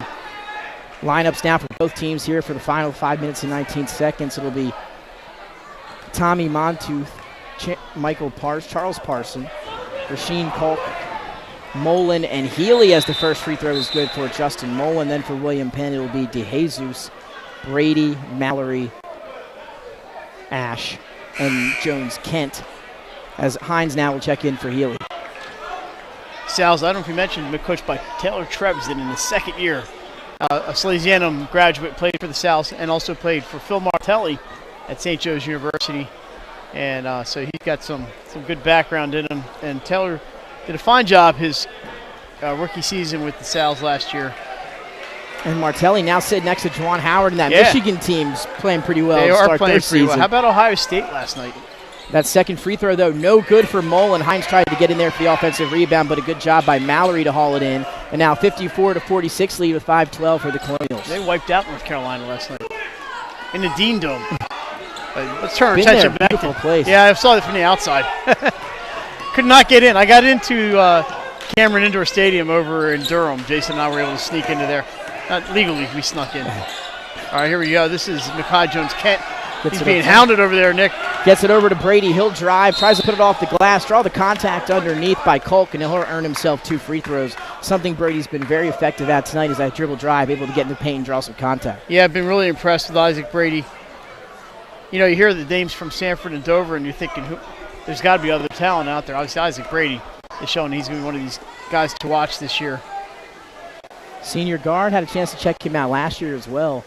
Lineups now for both teams here for the final 5 minutes and 19 seconds. It'll be Tommy Montooth, Charles Parson, Rasheen Kolk, Mullen, and Healy as the first free throw is good for Justin Mullen. Then for William Penn, it will be DeJesus, Brady, Mallory, Ash, and Jones-Kent, as Hines now will check in for Healy. Sal's, I don't know if you mentioned, but coached by Taylor Trebsden in his second year. A Salesianum graduate, played for the Sal's and also played for Phil Martelli at St. Joe's University. And so he's got some good background in him. And Taylor did a fine job his rookie season with the Sal's last year. And Martelli now sitting next to Juwan Howard, and that Michigan team's playing pretty well. They are playing pretty well. How about Ohio State last night? That second free throw, though, no good for Mullen. Hines tried to get in there for the offensive rebound, but a good job by Mallory to haul it in. And now 54-46 lead with 5:12 for the Colonials. They wiped out North Carolina last night in the Dean Dome. Let's turn our attention back. Beautiful place. Yeah, I saw it from the outside. Could not get in. I got into Cameron Indoor Stadium over in Durham. Jason and I were able to sneak into there. Not legally, we snuck in. All right, here we go. This is Mekhi Jones-Kent. He's being hounded over there, Nick. Gets it over to Brady. He'll drive, tries to put it off the glass, draw the contact underneath by Kolk, and he'll earn himself 2 free throws. Something Brady's been very effective at tonight is that dribble drive, able to get in the paint and draw some contact. Yeah, I've been really impressed with Isaac Brady. You know, you hear the names from Sanford and Dover, and you're thinking, there's got to be other talent out there. Obviously, Isaac Brady is showing he's going to be one of these guys to watch this year. Senior guard, had a chance to check him out last year as well.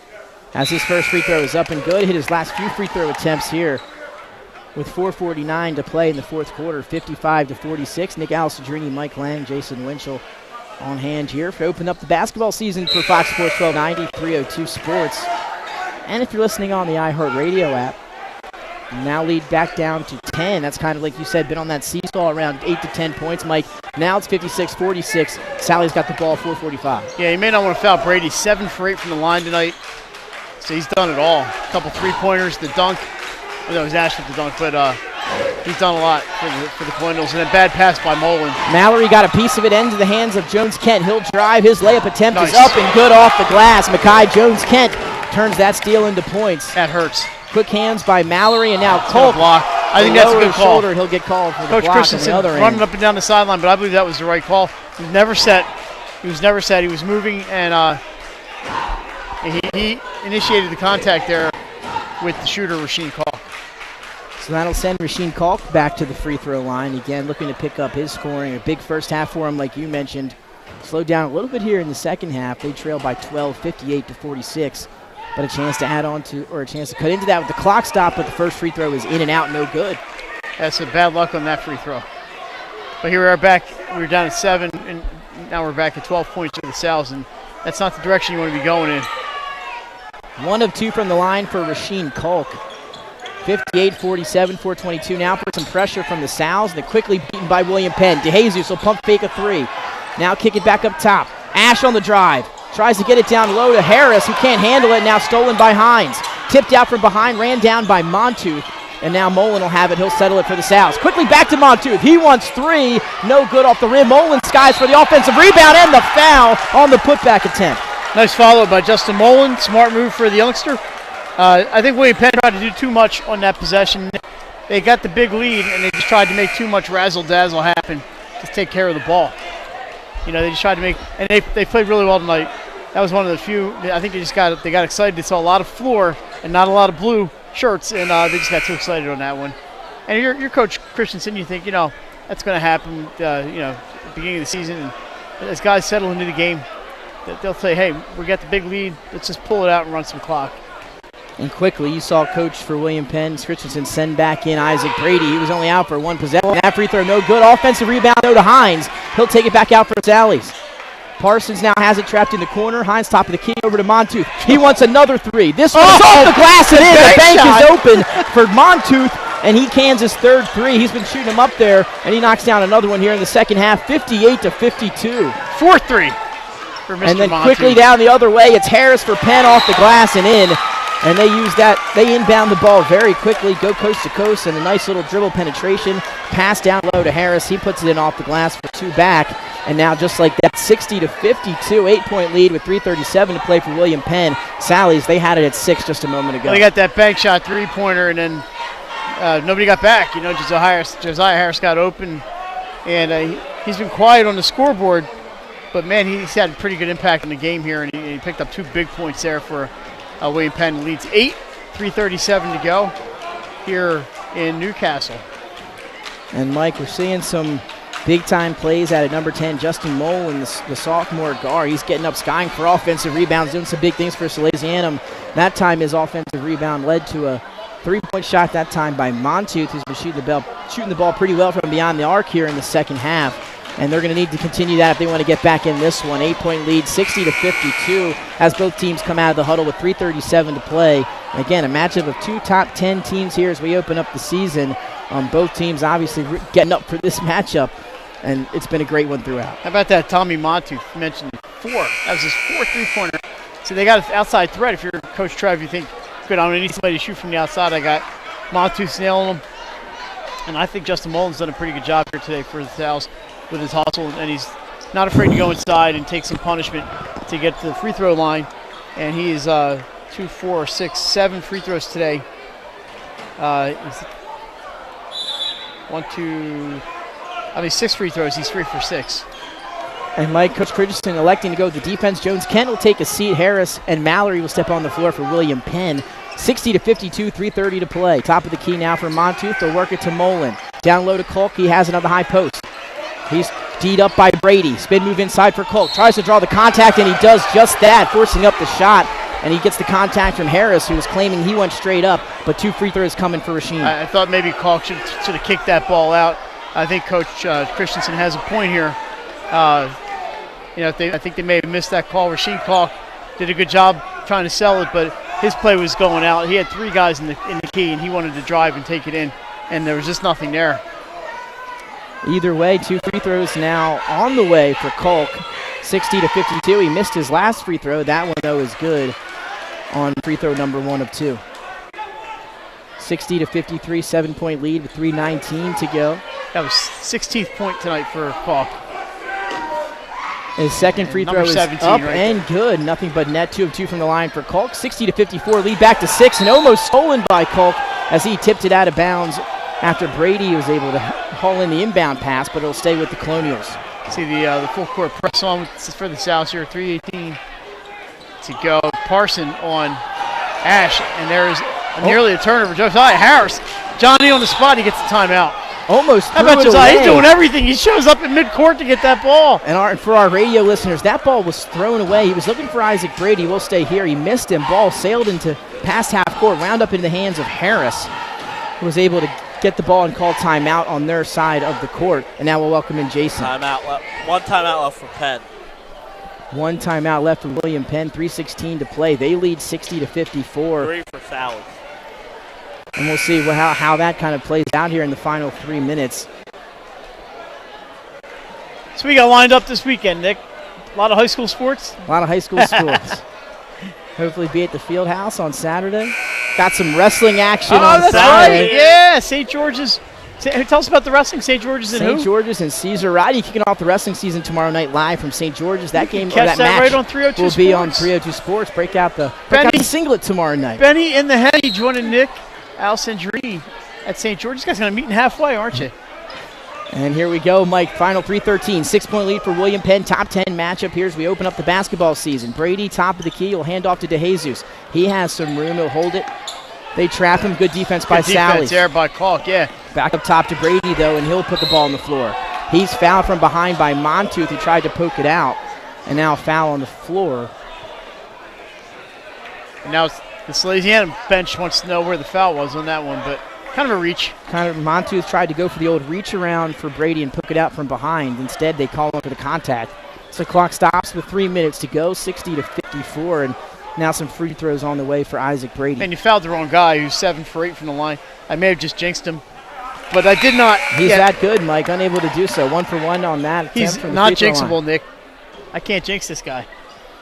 As his first free throw is up and good, hit his last few free throw attempts here with 4:49 to play in the fourth quarter, 55-46. Nick Alessadrini, Mike Lang, Jason Winchell on hand here to open up the basketball season for Fox Sports 1290, 302 Sports. And if you're listening on the iHeartRadio app, you now lead back down to 10. That's kind of like you said, been on that seesaw around 8 to 10 points, Mike. Now it's 56-46. Sally's got the ball, 4:45. Yeah, you may not want to foul Brady. 7 for 8 from the line tonight. So he's done it all. A couple three-pointers, the dunk. Well, that was Ash with the dunk, but he's done a lot for the Colonials. And a bad pass by Mullen. Mallory got a piece of it into the hands of Jones-Kent. He'll drive. His layup attempt is up and good off the glass. Mekhi Jones-Kent turns that steal into points. That hurts. Quick hands by Mallory, and now Kolk. Block. I think that's a good call. Shoulder, he'll get called for the Coach block Christensen on the other running end. up and down the sideline, but I believe that was the right call. He was never set. He was moving, and he initiated the contact there with the shooter, Rasheen Kolk. So that'll send Rasheen Kolk back to the free throw line. Again, looking to pick up his scoring. A big first half for him, like you mentioned. Slowed down a little bit here in the second half. They trail by 12, 58-46. But a chance to add on to, or a chance to cut into that with the clock stop, but the first free throw is in and out, no good. That's a bad luck on that free throw. But here we are back. We were down at 7, and now we're back at 12 points for the Sal's, and that's not the direction you want to be going in. 1 of 2 from the line for Rasheen Kolk. 58-47, 4:22 now for some pressure from the Sal's. They're quickly beaten by William Penn. DeJesus will pump fake a 3. Now kick it back up top. Ash on the drive. Tries to get it down low to Harris, who can't handle it. Now stolen by Hines. Tipped out from behind, ran down by Montooth. And now Mullen will have it. He'll settle it for the Sal's. Quickly back to Montooth. He wants 3. No good off the rim. Mullen skies for the offensive rebound and the foul on the putback attempt. Nice follow by Justin Mullen. Smart move for the youngster. I think William Penn tried to do too much on that possession. They got the big lead, and they just tried to make too much razzle-dazzle happen. just take care of the ball. They just tried to make, and they played really well tonight. That was one of the few. I think they got excited. They saw a lot of floor and not a lot of blue shirts, and they just got too excited on that one. And your coach Christensen, you think that's going to happen. At the beginning of the season, and as guys settle into the game, they'll say, "Hey, we got the big lead. Let's just pull it out and run some clock." And quickly, you saw coach for William Penn, Christensen, send back in Isaac Brady. He was only out for one possession. That free throw, no good. Offensive rebound, no to Hines. He'll take it back out for Sallies. Parsons now has it trapped in the corner. Hines top of the key over to Montooth. He wants another three. This one's off the glass and in. The bank is open for Montooth, and he cans his third three. He's been shooting them up there, and he knocks down another one here in the second half, 58-52. Fourth three for Mr. And then Montooth. Quickly down the other way. It's Harris for Penn off the glass and in. And they use that. They inbound the ball very quickly, go coast to coast, and a nice little dribble penetration. Pass down low to Harris. He puts it in off the glass for two back. And now just like that, 60-52, 8-point lead with 3:37 to play for William Penn. Sallies, they had it at 6 just a moment ago. Well, they got that bank shot three-pointer, and then nobody got back. Josiah Harris got open, and he's been quiet on the scoreboard. But, man, he's had a pretty good impact in the game here, and he picked up 2 big points there for William Penn. Leads 8, 3:37 to go here in Newcastle. And, Mike, we're seeing some big-time plays out of number 10, Justin Mullen, the sophomore guard. He's getting up, skying for offensive rebounds, doing some big things for Salesianum. That time his offensive rebound led to a 3-point shot that time by Montooth, who's been shooting the ball pretty well from beyond the arc here in the second half. And they're going to need to continue that if they want to get back in this one. 8-point lead, 60-52, as both teams come out of the huddle with 3:37 to play. And again, a matchup of 2 top 10 teams here as we open up the season. Both teams obviously getting up for this matchup, and it's been a great one throughout. How about that Tommy Montooth? You mentioned 4. That was his 4th three-pointer. So they got an outside threat. If you're Coach Trev, you think, good, I'm going to need somebody to shoot from the outside. I got Montooth nailing them. And I think Justin Mullen's done a pretty good job here today for the Sal's with his hustle, and he's not afraid to go inside and take some punishment to get to the free throw line. And he is 2, 4, 6, 7 free throws today. 6 free throws. He's 3 for 6. And Mike, Coach Christensen electing to go with the defense. Jones Kent will take a seat. Harris and Mallory will step on the floor for William Penn. 60-52, 3:30 to play. Top of the key now for Montooth. They'll work it to Mullen. Down low to Kolk. He has another high post. He's D'd up by Brady. Spin move inside for Kolk. Tries to draw the contact, and he does just that, forcing up the shot. And he gets the contact from Harris, who was claiming he went straight up, but 2 free throws coming for Rasheen. I thought maybe Kolk should have kicked that ball out. I think Coach Christensen has a point here. I think they may have missed that call. Rasheen Kolk did a good job trying to sell it, but his play was going out. He had 3 guys in the key, and he wanted to drive and take it in, and there was just nothing there. Either way, 2 free throws now on the way for Kolk. 60-52. He missed his last free throw. That one, though, is good on free throw number 1 of 2. 60-53, 7-point lead with 3:19 to go. That was 16th point tonight for Kolk. His second free throw is up right and good. Nothing but net. 2 of 2 from the line for Kolk. 60-54, lead back to 6, and almost stolen by Kolk as he tipped it out of bounds after Brady was able to haul in the inbound pass, but it'll stay with the Colonials. See the full court press on for the South here. 3:18 to go. Parson on Ash, and there is nearly a turnover. Josiah Harris, Johnny on the spot. He gets the timeout. Almost How threw about it Josiah? away. He's doing everything. He shows up in midcourt to get that ball. And for our radio listeners, that ball was thrown away. He was looking for Isaac Brady. We'll stay here. He missed him. Ball sailed into past half court, wound up in the hands of Harris, who was able to get the ball and call timeout on their side of the court. And now we'll welcome in Jason. One timeout left for Penn. 1 timeout left for William Penn. 3:16 to play. They lead 60-54. 3 for Sallies. And we'll see how that kind of plays out here in the final 3 minutes. So we got lined up this weekend, Nick. A lot of high school sports. A lot of high school sports. Hopefully be at the field house on Saturday. Got some wrestling action on that's Saturday. right. Yeah, St. George's. Tell us about the wrestling. St. George's and St. George's and Caesar Roddy kicking off the wrestling season tomorrow night live from St. George's. That game, catch that that match right on 302 will Sports. be on 302 Sports. Break out the singlet tomorrow night. Benny in the Henny joining Nick Alessandrini at St. George's. You guys going to meet halfway, aren't you? And here we go, Mike. Final 3:13. 6-point lead for William Penn. Top 10 matchup here as we open up the basketball season. Brady, top of the key. Will hand off to DeJesus. He has some room. He'll hold it. They trap him. Good defense by Sally. Defense there by Kalk, yeah. Back up top to Brady, though, and he'll put the ball on the floor. He's fouled from behind by Montooth, who tried to poke it out. And now a foul on the floor. And now the Salesianum bench wants to know where the foul was on that one, but kind of a reach. Montooth tried to go for the old reach around for Brady and poke it out from behind. Instead, they call him for the contact. So the clock stops with 3 minutes to go, 60-54, and now some free throws on the way for Isaac Brady. And you fouled the wrong guy, who's 7 for 8 from the line. I may have just jinxed him, but I did not. He's that good, Mike, unable to do so. 1 for 1 on that. He's not jinxable, Nick. I can't jinx this guy.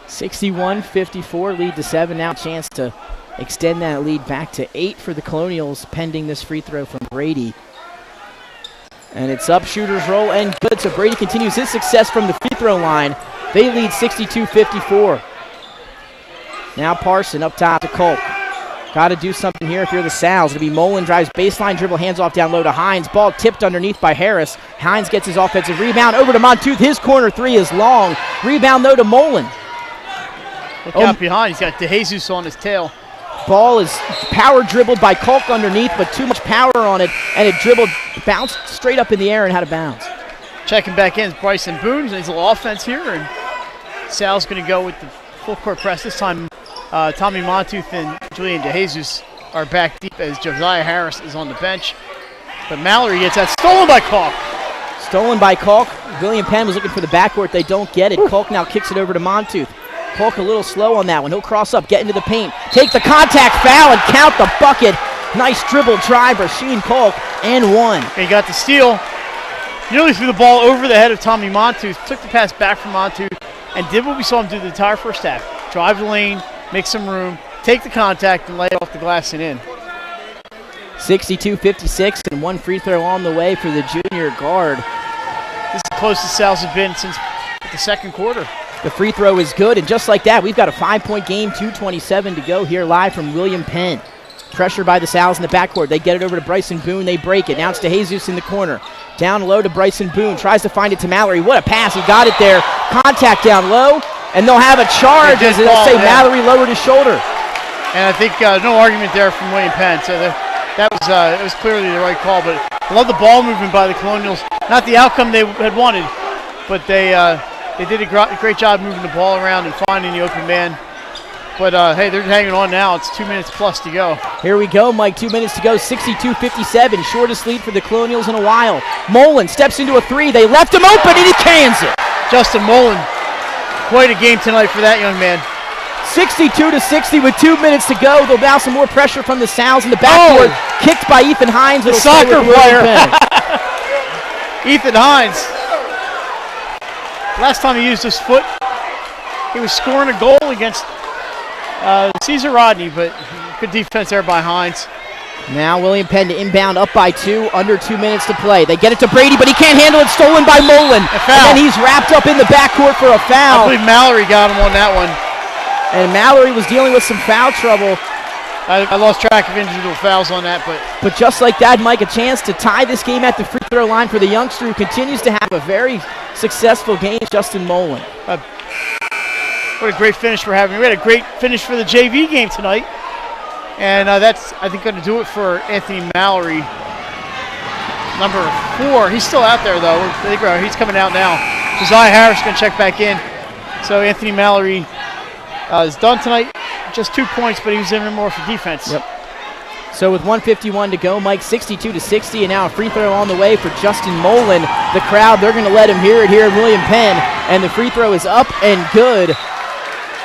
61-54, lead to 7. Now a chance to extend that lead back to 8 for the Colonials, pending this free throw from Brady. And it's up, shooters roll, and good. So Brady continues his success from the free throw line. They lead 62-54. Now Parson up top to Kolk. Got to do something here if you're the Sal's. It'll be Mullen, drives baseline, dribble, hands off down low to Hines. Ball tipped underneath by Harris. Hines gets his offensive rebound over to Montooth. His corner three is long. Rebound, though, to Mullen. Look out behind. He's got DeJesus on his tail. Ball is power dribbled by Kolk underneath, but too much power on it, and it dribbled, bounced straight up in the air and had a bounce. Checking back in is Bryson Boone. There's a little offense here, and Sal's going to go with the full court press. This time, Tommy Montooth and Julian DeJesus are back deep as Josiah Harris is on the bench. But Mallory gets that stolen by Kalk. Stolen by Kalk. William Penn was looking for the backcourt. They don't get it. Kalk now kicks it over to Montooth. Kalk a little slow on that one. He'll cross up, get into the paint, take the contact foul, and count the bucket. Nice dribble drive, Rasheed Kalk, and one. He got the steal. Nearly threw the ball over the head of Tommy Montooth, took the pass back from Montooth, and did what we saw him do the entire first half. Drive the lane, make some room, take the contact, and lay it off the glass and in. 62-56, and one free throw on the way for the junior guard. This is the closest Sal's have been since the second quarter. The free throw is good, and just like that, we've got a 5-point game, 2:27 to go here live from William Penn. Pressure by the Sal's in the backcourt. They get it over to Bryson Boone. They break it. Now it's DeJesus in the corner. Down low to Bryson Boone. Tries to find it to Mallory. What a pass. He got it there. Contact down low, and they'll have a charge as they'll say Mallory lowered his shoulder. And I think no argument there from William Penn. So that was it was clearly the right call. But I love the ball movement by the Colonials. Not the outcome they had wanted, but they did a great job moving the ball around and finding the open man. But, hey, they're hanging on now. It's 2 minutes plus to go. Here we go, Mike. 2 minutes to go. 62-57. Shortest lead for the Colonials in a while. Mullen steps into a three. They left him open, and he cans it. Justin Mullen. Quite a game tonight for that young man. 62-60 with 2 minutes to go. There'll now some more pressure from the Sal's in the backcourt. Kicked by Ethan Hines. The soccer player. Ethan Hines. Last time he used his foot, he was scoring a goal against Caesar Rodney, but good defense there by Hines. Now William Penn to inbound up by 2, under 2 minutes to play. They get it to Brady, but he can't handle it. Stolen by Mullen. And then he's wrapped up in the backcourt for a foul. I believe Mallory got him on that one. And Mallory was dealing with some foul trouble. I lost track of individual fouls on that, but just like that, Mike, a chance to tie this game at the free throw line for the youngster who continues to have a very successful game, Justin Mullen. What a great finish we're having. We had a great finish for the JV game tonight. And that's, I think, going to do it for Anthony Mallory. Number 4. He's still out there, though. He's coming out now. Josiah Harris is going to check back in. So Anthony Mallory is done tonight. Just 2 points, but he was in more for defense. Yep. So with 1:51 to go, Mike, 62-60, and now a free throw on the way for Justin Mullen. The crowd, they're going to let him hear it here at William Penn. And the free throw is up and good.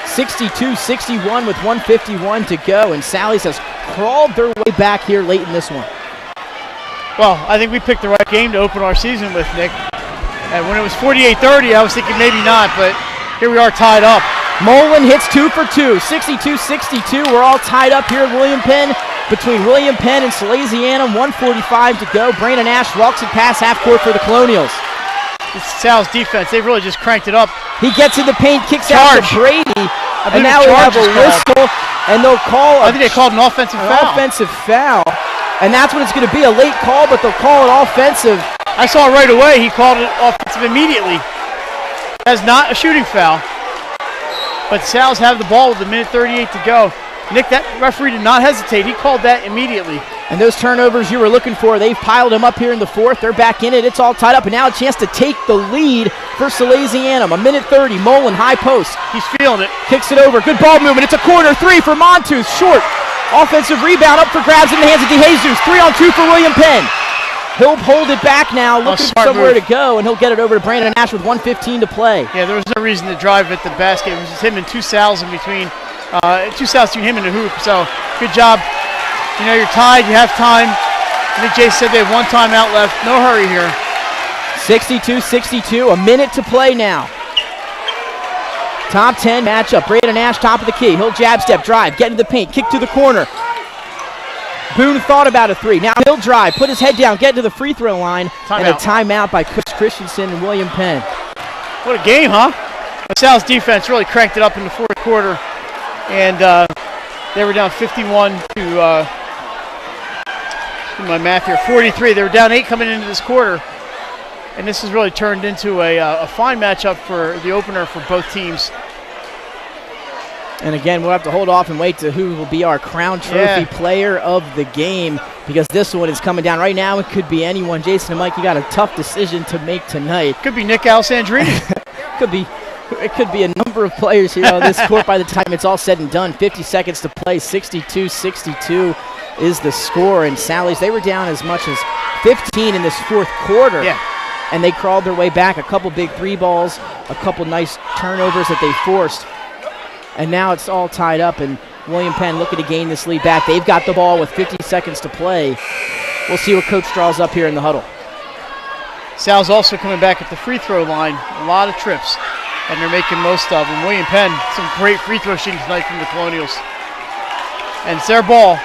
62-61 with 1:51 to go, and Sally's has crawled their way back here late in this one. Well, I think we picked the right game to open our season with, Nick. And when it was 48-30, I was thinking maybe not, but here we are tied up. Mullen hits 2 for 2, 62-62. We're all tied up here at William Penn between William Penn and Salesianum. 1:45 to go. Brandon Ash walks it past half court for the Colonials. It's Sal's defense. They've really just cranked it up. He gets in the paint, kicks out to Brady, and now we have a whistle, and they'll call. I think they called an offensive foul. Offensive foul. And that's what it's going to be, a late call, but they'll call it offensive. I saw it right away. He called it offensive immediately. That's not a shooting foul. But Sal's have the ball with 1:38 to go. Nick, that referee did not hesitate. He called that immediately. And those turnovers you were looking for, they've piled them up here in the fourth. They're back in it. It's all tied up. And now a chance to take the lead for Salesianum. 1:30. Mullen, high post. He's feeling it. Kicks it over. Good ball movement. It's a corner three for Montus. Short. Offensive rebound up for grabs in the hands of DeJesus. 3-on-2 for William Penn. He'll hold it back now, looking for somewhere to go, and he'll get it over to Brandon Ash with 1:15 to play. Yeah, there was no reason to drive at the basket. It was just him and two Sals between him and the hoop. So good job. You know, you're tied, you have time. I think Jay said they have one timeout left. No hurry here. 62-62, a minute to play now. Top 10 matchup. Brandon Ash, top of the key. He'll jab step, drive, get into the paint, kick to the corner. Boone thought about a three. Now he'll drive, put his head down, get to the free throw line. And a timeout by Chris Christensen and William Penn. What a game, huh? LaSalle's defense really cranked it up in the fourth quarter. And they were down 51 to, do my math here, 43. They were down 8 coming into this quarter. And this has really turned into a fine matchup for the opener for both teams. And again, we'll have to hold off and wait to who will be our Crown Trophy player of the game, because this one is coming down right now. It could be anyone. Jason and Mike, you got a tough decision to make tonight. Could be Nick Alessandrini. It could be a number of players here on this court by the time it's all said and done. 50 seconds to play. 62-62 is the score. And Sally's, they were down as much as 15 in this fourth quarter. Yeah. And they crawled their way back. A couple big three balls, a couple nice turnovers that they forced. And now it's all tied up, and William Penn looking to gain this lead back. They've got the ball with 50 seconds to play. We'll see what Coach draws up here in the huddle. Sal's also coming back at the free throw line. A lot of trips, and they're making most of them. William Penn, some great free throw shooting tonight from the Colonials. And it's their ball.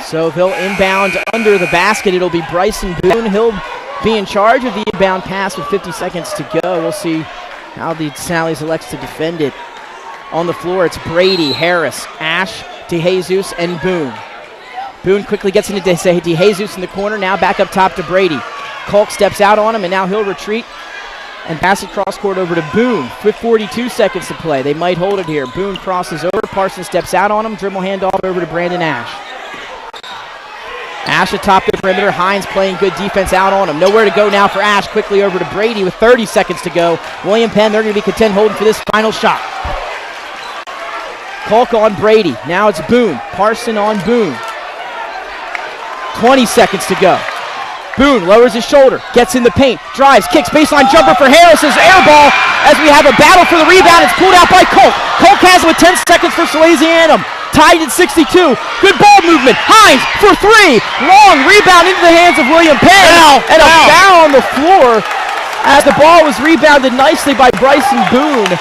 So they'll inbound under the basket. It'll be Bryson Boone. He'll be in charge of the inbound pass with 50 seconds to go. We'll see how the Sally's elects to defend it. On the floor, it's Brady, Harris, Ash, DeJesus, and Boone. Boone quickly gets into DeJesus in the corner. Now back up top to Brady. Kolk steps out on him, and now he'll retreat and pass it cross court over to Boone with 42 seconds to play. They might hold it here. Boone crosses over. Parsons steps out on him. Dribble handoff over to Brandon Ash. Ash atop the perimeter. Hines playing good defense out on him. Nowhere to go now for Ash. Quickly over to Brady with 30 seconds to go. William Penn, they're going to be content holding for this final shot. Kolk on Brady. Now it's Boone. Parson on Boone. 20 seconds to go. Boone lowers his shoulder, gets in the paint, drives, kicks, baseline jumper for Harris's air ball as we have a battle for the rebound. It's pulled out by Kolk. Kolk has it with 10 seconds for Salesianum. Tied at 62. Good ball movement. Hines for three. Long rebound into the hands of William Penn. And a foul on the floor as the ball was rebounded nicely by Bryson Boone.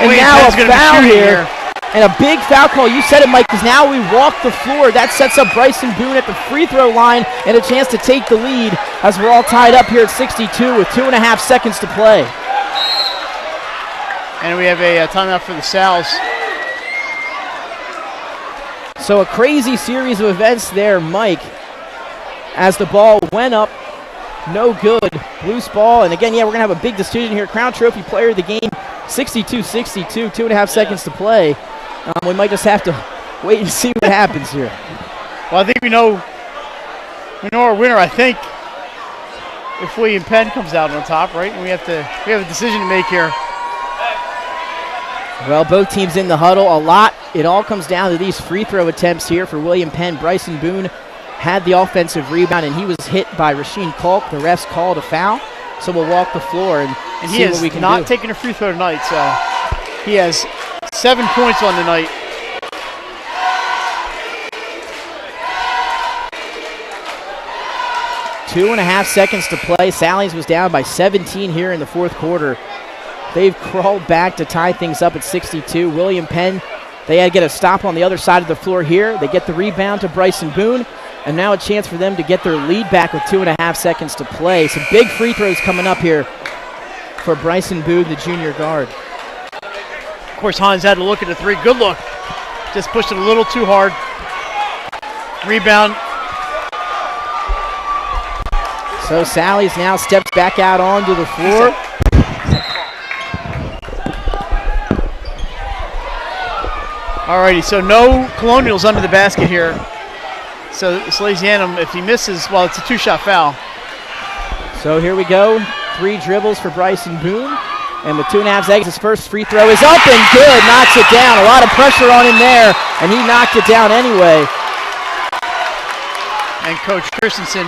And now a foul here. And a big foul call. You said it, Mike, because now we walk the floor. That sets up Bryson Boone at the free throw line and a chance to take the lead as we're all tied up here at 62 with 2.5 seconds to play. And we have a timeout for the Sals. So a crazy series of events there, Mike, as the ball went up. No good. Loose ball. And again, we're going to have a big decision here. Crown Trophy player of the game, 62-62, 2.5 seconds to play. We might just have to wait and see what happens here. Well, I think we know our winner, I think, if William Penn comes out on top, right? And we have a decision to make here. Well, both teams in the huddle a lot. It all comes down to these free throw attempts here for William Penn. Bryson Boone had the offensive rebound, and he was hit by Rasheem Kolk. The refs called a foul, so we'll walk the floor and see what we can do. He has not taken a free throw tonight, so he has 7 points on the night. Two and a half seconds to play. Sally's was down by 17 here in the fourth quarter. They've crawled back to tie things up at 62. William Penn, they had to get a stop on the other side of the floor here. They get the rebound to Bryson Boone, and now a chance for them to get their lead back with 2.5 seconds to play. Some big free throws coming up here for Bryson Boone, the junior guard. Of course, Hines had to look at the three. Good look. Just pushed it a little too hard. Rebound So Sally's now steps back out onto the floor. Alrighty, so no Colonials under the basket here. So Salesianum, if he misses, well, it's a 2-shot foul. So here we go. 3 dribbles for Bryson Boone. And with 2.5 seconds, his first free throw is up and good. Knocks it down. A lot of pressure on him there, and he knocked it down anyway. And Coach Christensen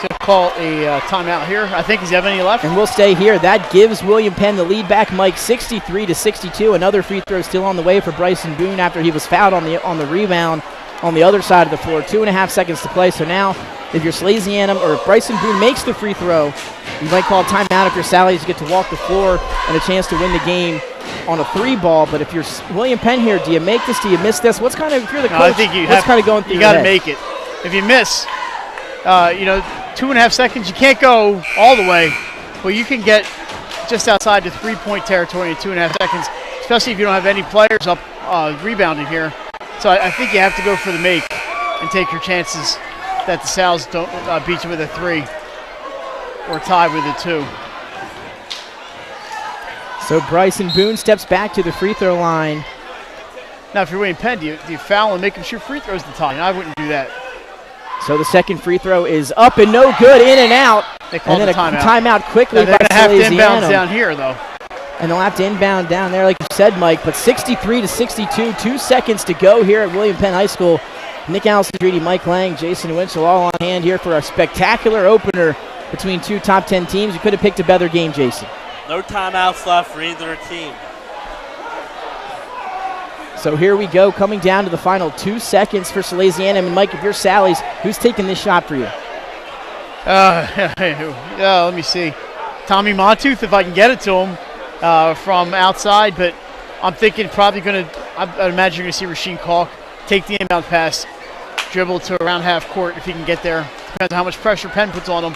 to call a timeout here. I think, does he have any left? And we'll stay here. That gives William Penn the lead back, Mike, 63-62. Another free throw still on the way for Bryson Boone after he was fouled on the rebound on the other side of the floor. 2.5 seconds to play. So now, if you're Salesianum or if Bryson Boone makes the free throw, you might call a timeout if you're Sally's to get to walk the floor and a chance to win the game on a 3 ball. But if you're William Penn here, do you make this? Do you miss this? What's kind of, if you're the coach, I think what's kind of going through you your got to head? make it. If you miss, 2.5 seconds, you can't go all the way, but you can get just outside the 3-point territory in 2.5 seconds, especially if you don't have any players up rebounding here. So I think you have to go for the make and take your chances that the Sals don't beat you with a 3 or tie with a 2. So Bryson Boone steps back to the free throw line. Now, if you're William Penn, do you foul and make him shoot free throws to tie? And I wouldn't do that. So the second free throw is up and no good, in and out. They called and then the a timeout. Quickly now, they're by going to have to inbound Salesianum. down here, though. And they'll have to inbound down there, like you said, Mike. But 63-62, 2 seconds to go here at William Penn High School. Nick Allison, Mike Lang, Jason Winchell all on hand here for a spectacular opener between 2 top 10 teams. You could have picked a better game, Jason. No timeouts left for either team. So here we go, coming down to the final 2 seconds for Salesianum. And Mike, if you're Sally's, who's taking this shot for you? Let me see. Tommy Montooth, if I can get it to him from outside, but I'm thinking probably going to, I imagine you're going to see Rasheem Kalk take the inbound pass, dribble to around half court if he can get there. Depends on how much pressure Penn puts on him,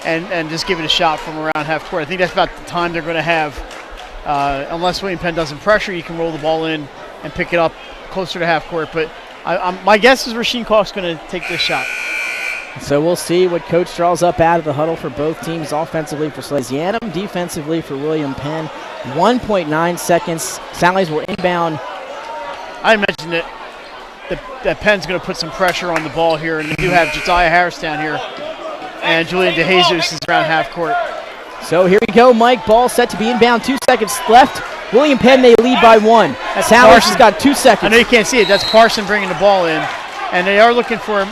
and just give it a shot from around half court. I think that's about the time they're going to have. Unless William Penn doesn't pressure, you can roll the ball in and pick it up closer to half court. But my guess is Rasheem Kalk's going to take this shot. So we'll see what Coach draws up out of the huddle for both teams, offensively for Salesianum, defensively for William Penn. 1.9 seconds. Sally's will inbound. I imagine that Penn's going to put some pressure on the ball here, and they do have Josiah Harris down here, and Julian DeJesus is around half court. So here we go, Mike. Ball set to be inbound. 2 seconds left. William Penn may lead by 1. Sally's has got 2 seconds. I know you can't see it. That's Parson bringing the ball in, and they are looking for him.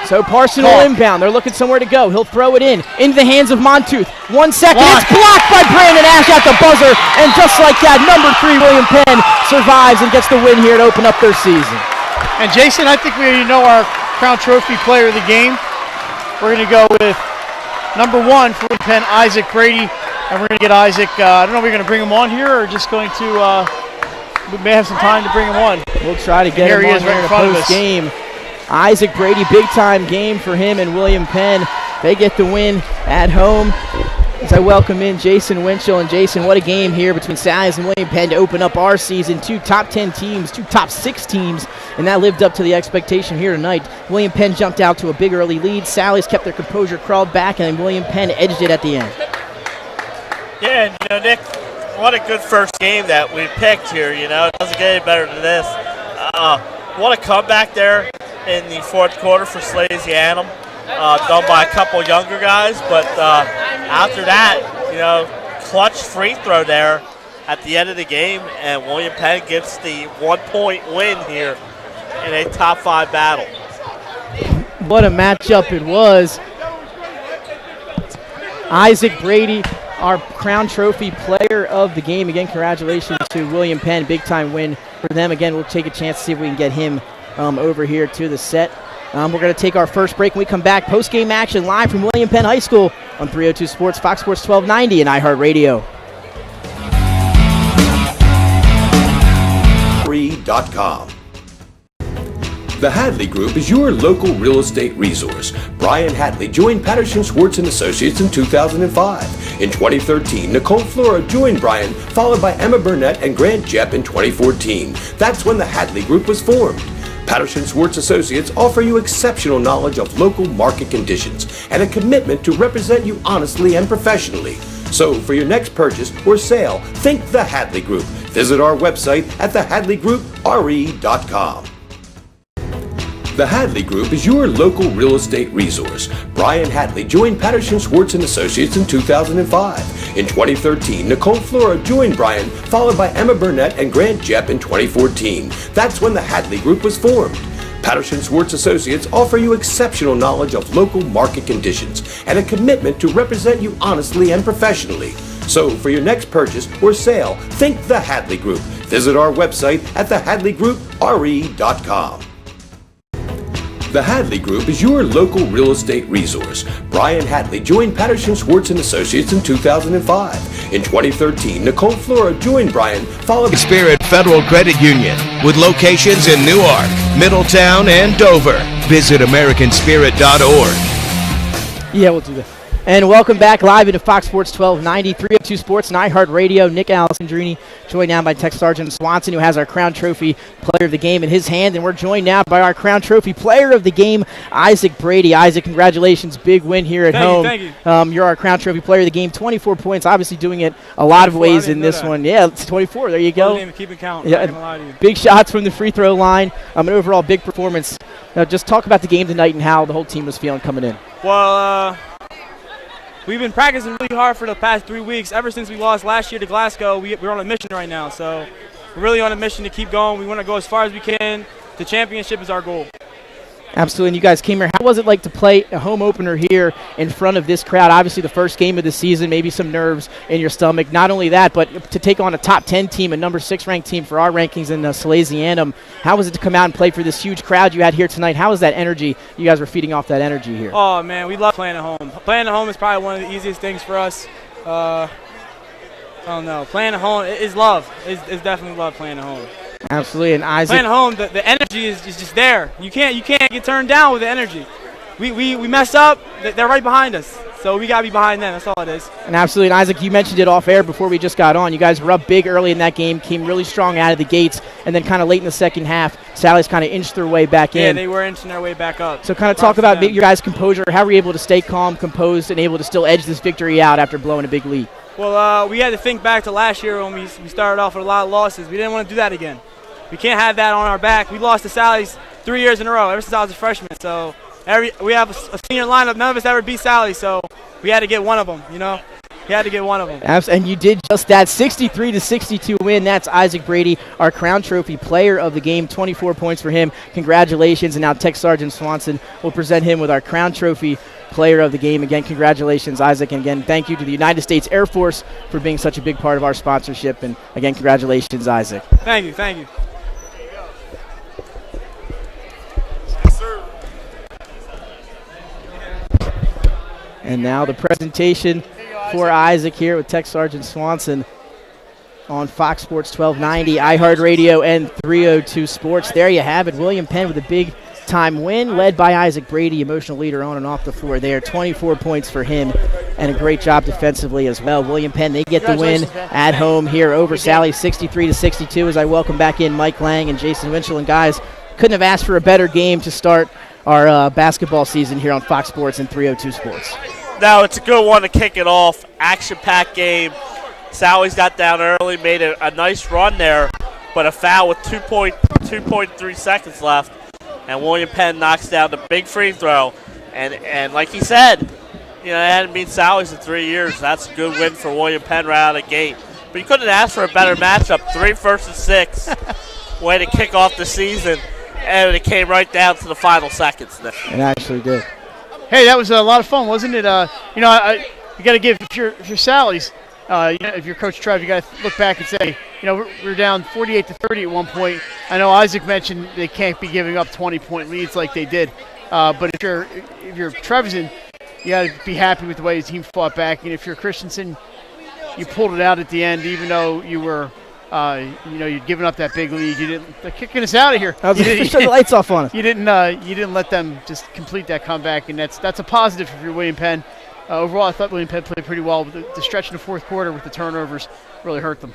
So Parson will inbound. They're looking somewhere to go. He'll throw it into the hands of Montooth. 1 second. It's blocked by Brandon Ash at the buzzer. And just like that, number 3, William Penn, survives and gets the win here to open up their season. And Jason, I think we already know our Crown Trophy player of the game. We're going to go with number 1 for William Penn, Isaac Brady. And we're going to get Isaac, I don't know if we're going to bring him on here or just going to, we may have some time to bring him on. We'll try to get him on here in a post-game. Isaac Brady, big-time game for him and William Penn. They get the win at home. As I welcome in Jason Winchell. And Jason, what a game here between Sally's and William Penn to open up our season. 2 top 10 teams, 2 top 6 teams, and that lived up to the expectation here tonight. William Penn jumped out to a big early lead. Sally's kept their composure, crawled back, and William Penn edged it at the end. Yeah, and Nick, what a good first game that we picked here. It doesn't get any better than this. What a comeback there in the fourth quarter for Salesianum, done by a couple younger guys. But after that, clutch free throw there at the end of the game, and William Penn gets the 1-point win here in a top 5 battle. What a matchup it was. Isaac Brady, our Crown Trophy player of the game. Again, congratulations to William Penn. Big-time win for them. Again, we'll take a chance to see if we can get him over here to the set. We're going to take our first break. When we come back, post-game action live from William Penn High School on 302 Sports, Fox Sports 1290, and iHeartRadio. Free.com. The Hadley Group is your local real estate resource. Brian Hadley joined Patterson Schwartz & Associates in 2005. In 2013, Nicole Flora joined Brian, followed by Emma Burnett and Grant Jepp in 2014. That's when the Hadley Group was formed. Patterson Schwartz Associates offer you exceptional knowledge of local market conditions and a commitment to represent you honestly and professionally. So for your next purchase or sale, think the Hadley Group. Visit our website at thehadleygroup.re.com. The Hadley Group is your local real estate resource. Brian Hadley joined Patterson Schwartz & Associates in 2005. In 2013, Nicole Flora joined Brian, followed by Emma Burnett and Grant Jepp in 2014. That's when the Hadley Group was formed. Patterson Schwartz Associates offer you exceptional knowledge of local market conditions and a commitment to represent you honestly and professionally. So for your next purchase or sale, think the Hadley Group. Visit our website at thehadleygroup.re.com. The Hadley Group is your local real estate resource. Brian Hadley joined Patterson Schwartz & Associates in 2005. In 2013, Nicole Flora joined Brian, followed by Spirit Federal Credit Union, with locations in Newark, Middletown, and Dover. Visit AmericanSpirit.org. Yeah, we'll do that. And welcome back live into Fox Sports 1290, 302 Sports, and iHeartRadio. Nick Alessandrini, joined now by Tech Sergeant Swanson, who has our Crown Trophy Player of the Game in his hand. And we're joined now by our Crown Trophy Player of the Game, Isaac Brady. Isaac, congratulations. Big win here at home. Thank you. You're our Crown Trophy Player of the Game. 24 points, obviously doing it a lot of ways in this one. Yeah, it's 24. There you go. Keep count. Yeah, big shots from the free throw line. An overall big performance. Now, just talk about the game tonight and how the whole team was feeling coming in. Well, we've been practicing really hard for the past 3 weeks. Ever since we lost last year to Glasgow, we're on a mission right now. So we're really on a mission to keep going. We want to go as far as we can. The championship is our goal. Absolutely, and you guys came here. How was it like to play a home opener here in front of this crowd? Obviously, the first game of the season, maybe some nerves in your stomach. Not only that, but to take on a top 10 team, a number 6 ranked team for our rankings in Salesianum. How was it to come out and play for this huge crowd you had here tonight? How was that energy? You guys were feeding off that energy here. Oh, man, we love playing at home. Playing at home is probably one of the easiest things for us. I don't know. Playing at home is love. It's definitely love playing at home. Absolutely, and Isaac. Playing at home, the energy is just there. You can't get turned down with the energy. We mess up, they're right behind us. So we got to be behind them. That's all it is. And absolutely, and Isaac, you mentioned it off air before we just got on. You guys were up big early in that game, came really strong out of the gates, and then kind of late in the second half, Sally's kind of inched their way back in. Yeah, they were inching their way back up. So kind of talk about your guys' composure. How were you able to stay calm, composed, and able to still edge this victory out after blowing a big lead? Well, we had to think back to last year when we started off with a lot of losses. We didn't want to do that again. We can't have that on our back. We lost to Sally's 3 years in a row, ever since I was a freshman. So we have a senior lineup. None of us ever beat Sally, so we had to get one of them, you know. We had to get one of them. And you did just that, 63-62 win. That's Isaac Brady, our Crown Trophy Player of the Game, 24 points for him. Congratulations. And now Tech Sergeant Swanson will present him with our Crown Trophy Player of the Game. Again, congratulations, Isaac. And again, thank you to the United States Air Force for being such a big part of our sponsorship. And again, congratulations, Isaac. Thank you. Thank you. And now the presentation for Isaac here with Tech Sergeant Swanson on Fox Sports 1290, iHeartRadio, and 302 Sports. There you have it. William Penn with a big-time win, led by Isaac Brady, emotional leader on and off the floor there. 24 points for him, and a great job defensively as well. William Penn, they get the win at home here over Sally, 63-62, as I welcome back in Mike Lang and Jason Winchell. And guys, couldn't have asked for a better game to start our basketball season here on Fox Sports and 302 Sports. Now, it's a good one to kick it off. Action-packed game. Sally's got down early, made a nice run there, but a foul with 2.3 seconds left. And William Penn knocks down the big free throw. And like he said, you know, they hadn't beat Sally's in 3 years. That's a good win for William Penn right out of the gate. But you couldn't ask for a better matchup. 3 versus 6. Way to kick off the season. And it came right down to the final seconds. It actually did. Hey, that was a lot of fun, wasn't it? You got to give, if you're Sally's, if you're Coach Trev, you got to look back and say, you know, we're down 48-30 at one point. I know Isaac mentioned they can't be giving up 20-point leads like they did, but if you're Trevisan, you got to be happy with the way his team fought back. And if you're Christensen, you pulled it out at the end, even though you were. You'd given up that big lead. They're kicking us out of here. Shut the lights off on us. You didn't let them just complete that comeback, and that's a positive if you're William Penn. Overall, I thought William Penn played pretty well. The stretch in the fourth quarter with the turnovers really hurt them.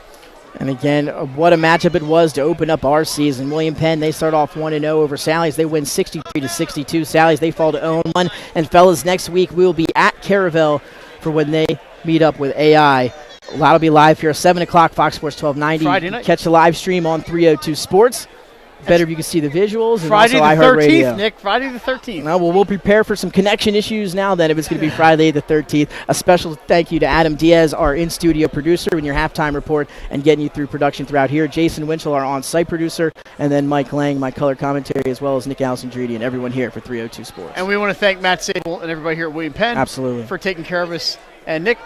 And again, what a matchup it was to open up our season. William Penn, they start off 1-0 over Sallies. They win 63-62. Sallies, they fall to 0-1. And fellas, next week we will be at Caravel for when they meet up with AI. That'll be live here, 7 o'clock, Fox Sports 1290. Friday night. Catch the live stream on 302 Sports. Better if you can see the visuals. And Friday the also 13th, iHeartRadio. Nick. Friday the 13th. Well, we'll prepare for some connection issues now then if it's going to be Friday the 13th. A special thank you to Adam Diaz, our in-studio producer, in your halftime report and getting you through production throughout here. Jason Winchell, our on-site producer, and then Mike Lang, my color commentary, as well as Nick Alessandridi and everyone here for 302 Sports. And we want to thank Matt Sable and everybody here at William Penn Absolutely. for taking care of us. And Nick,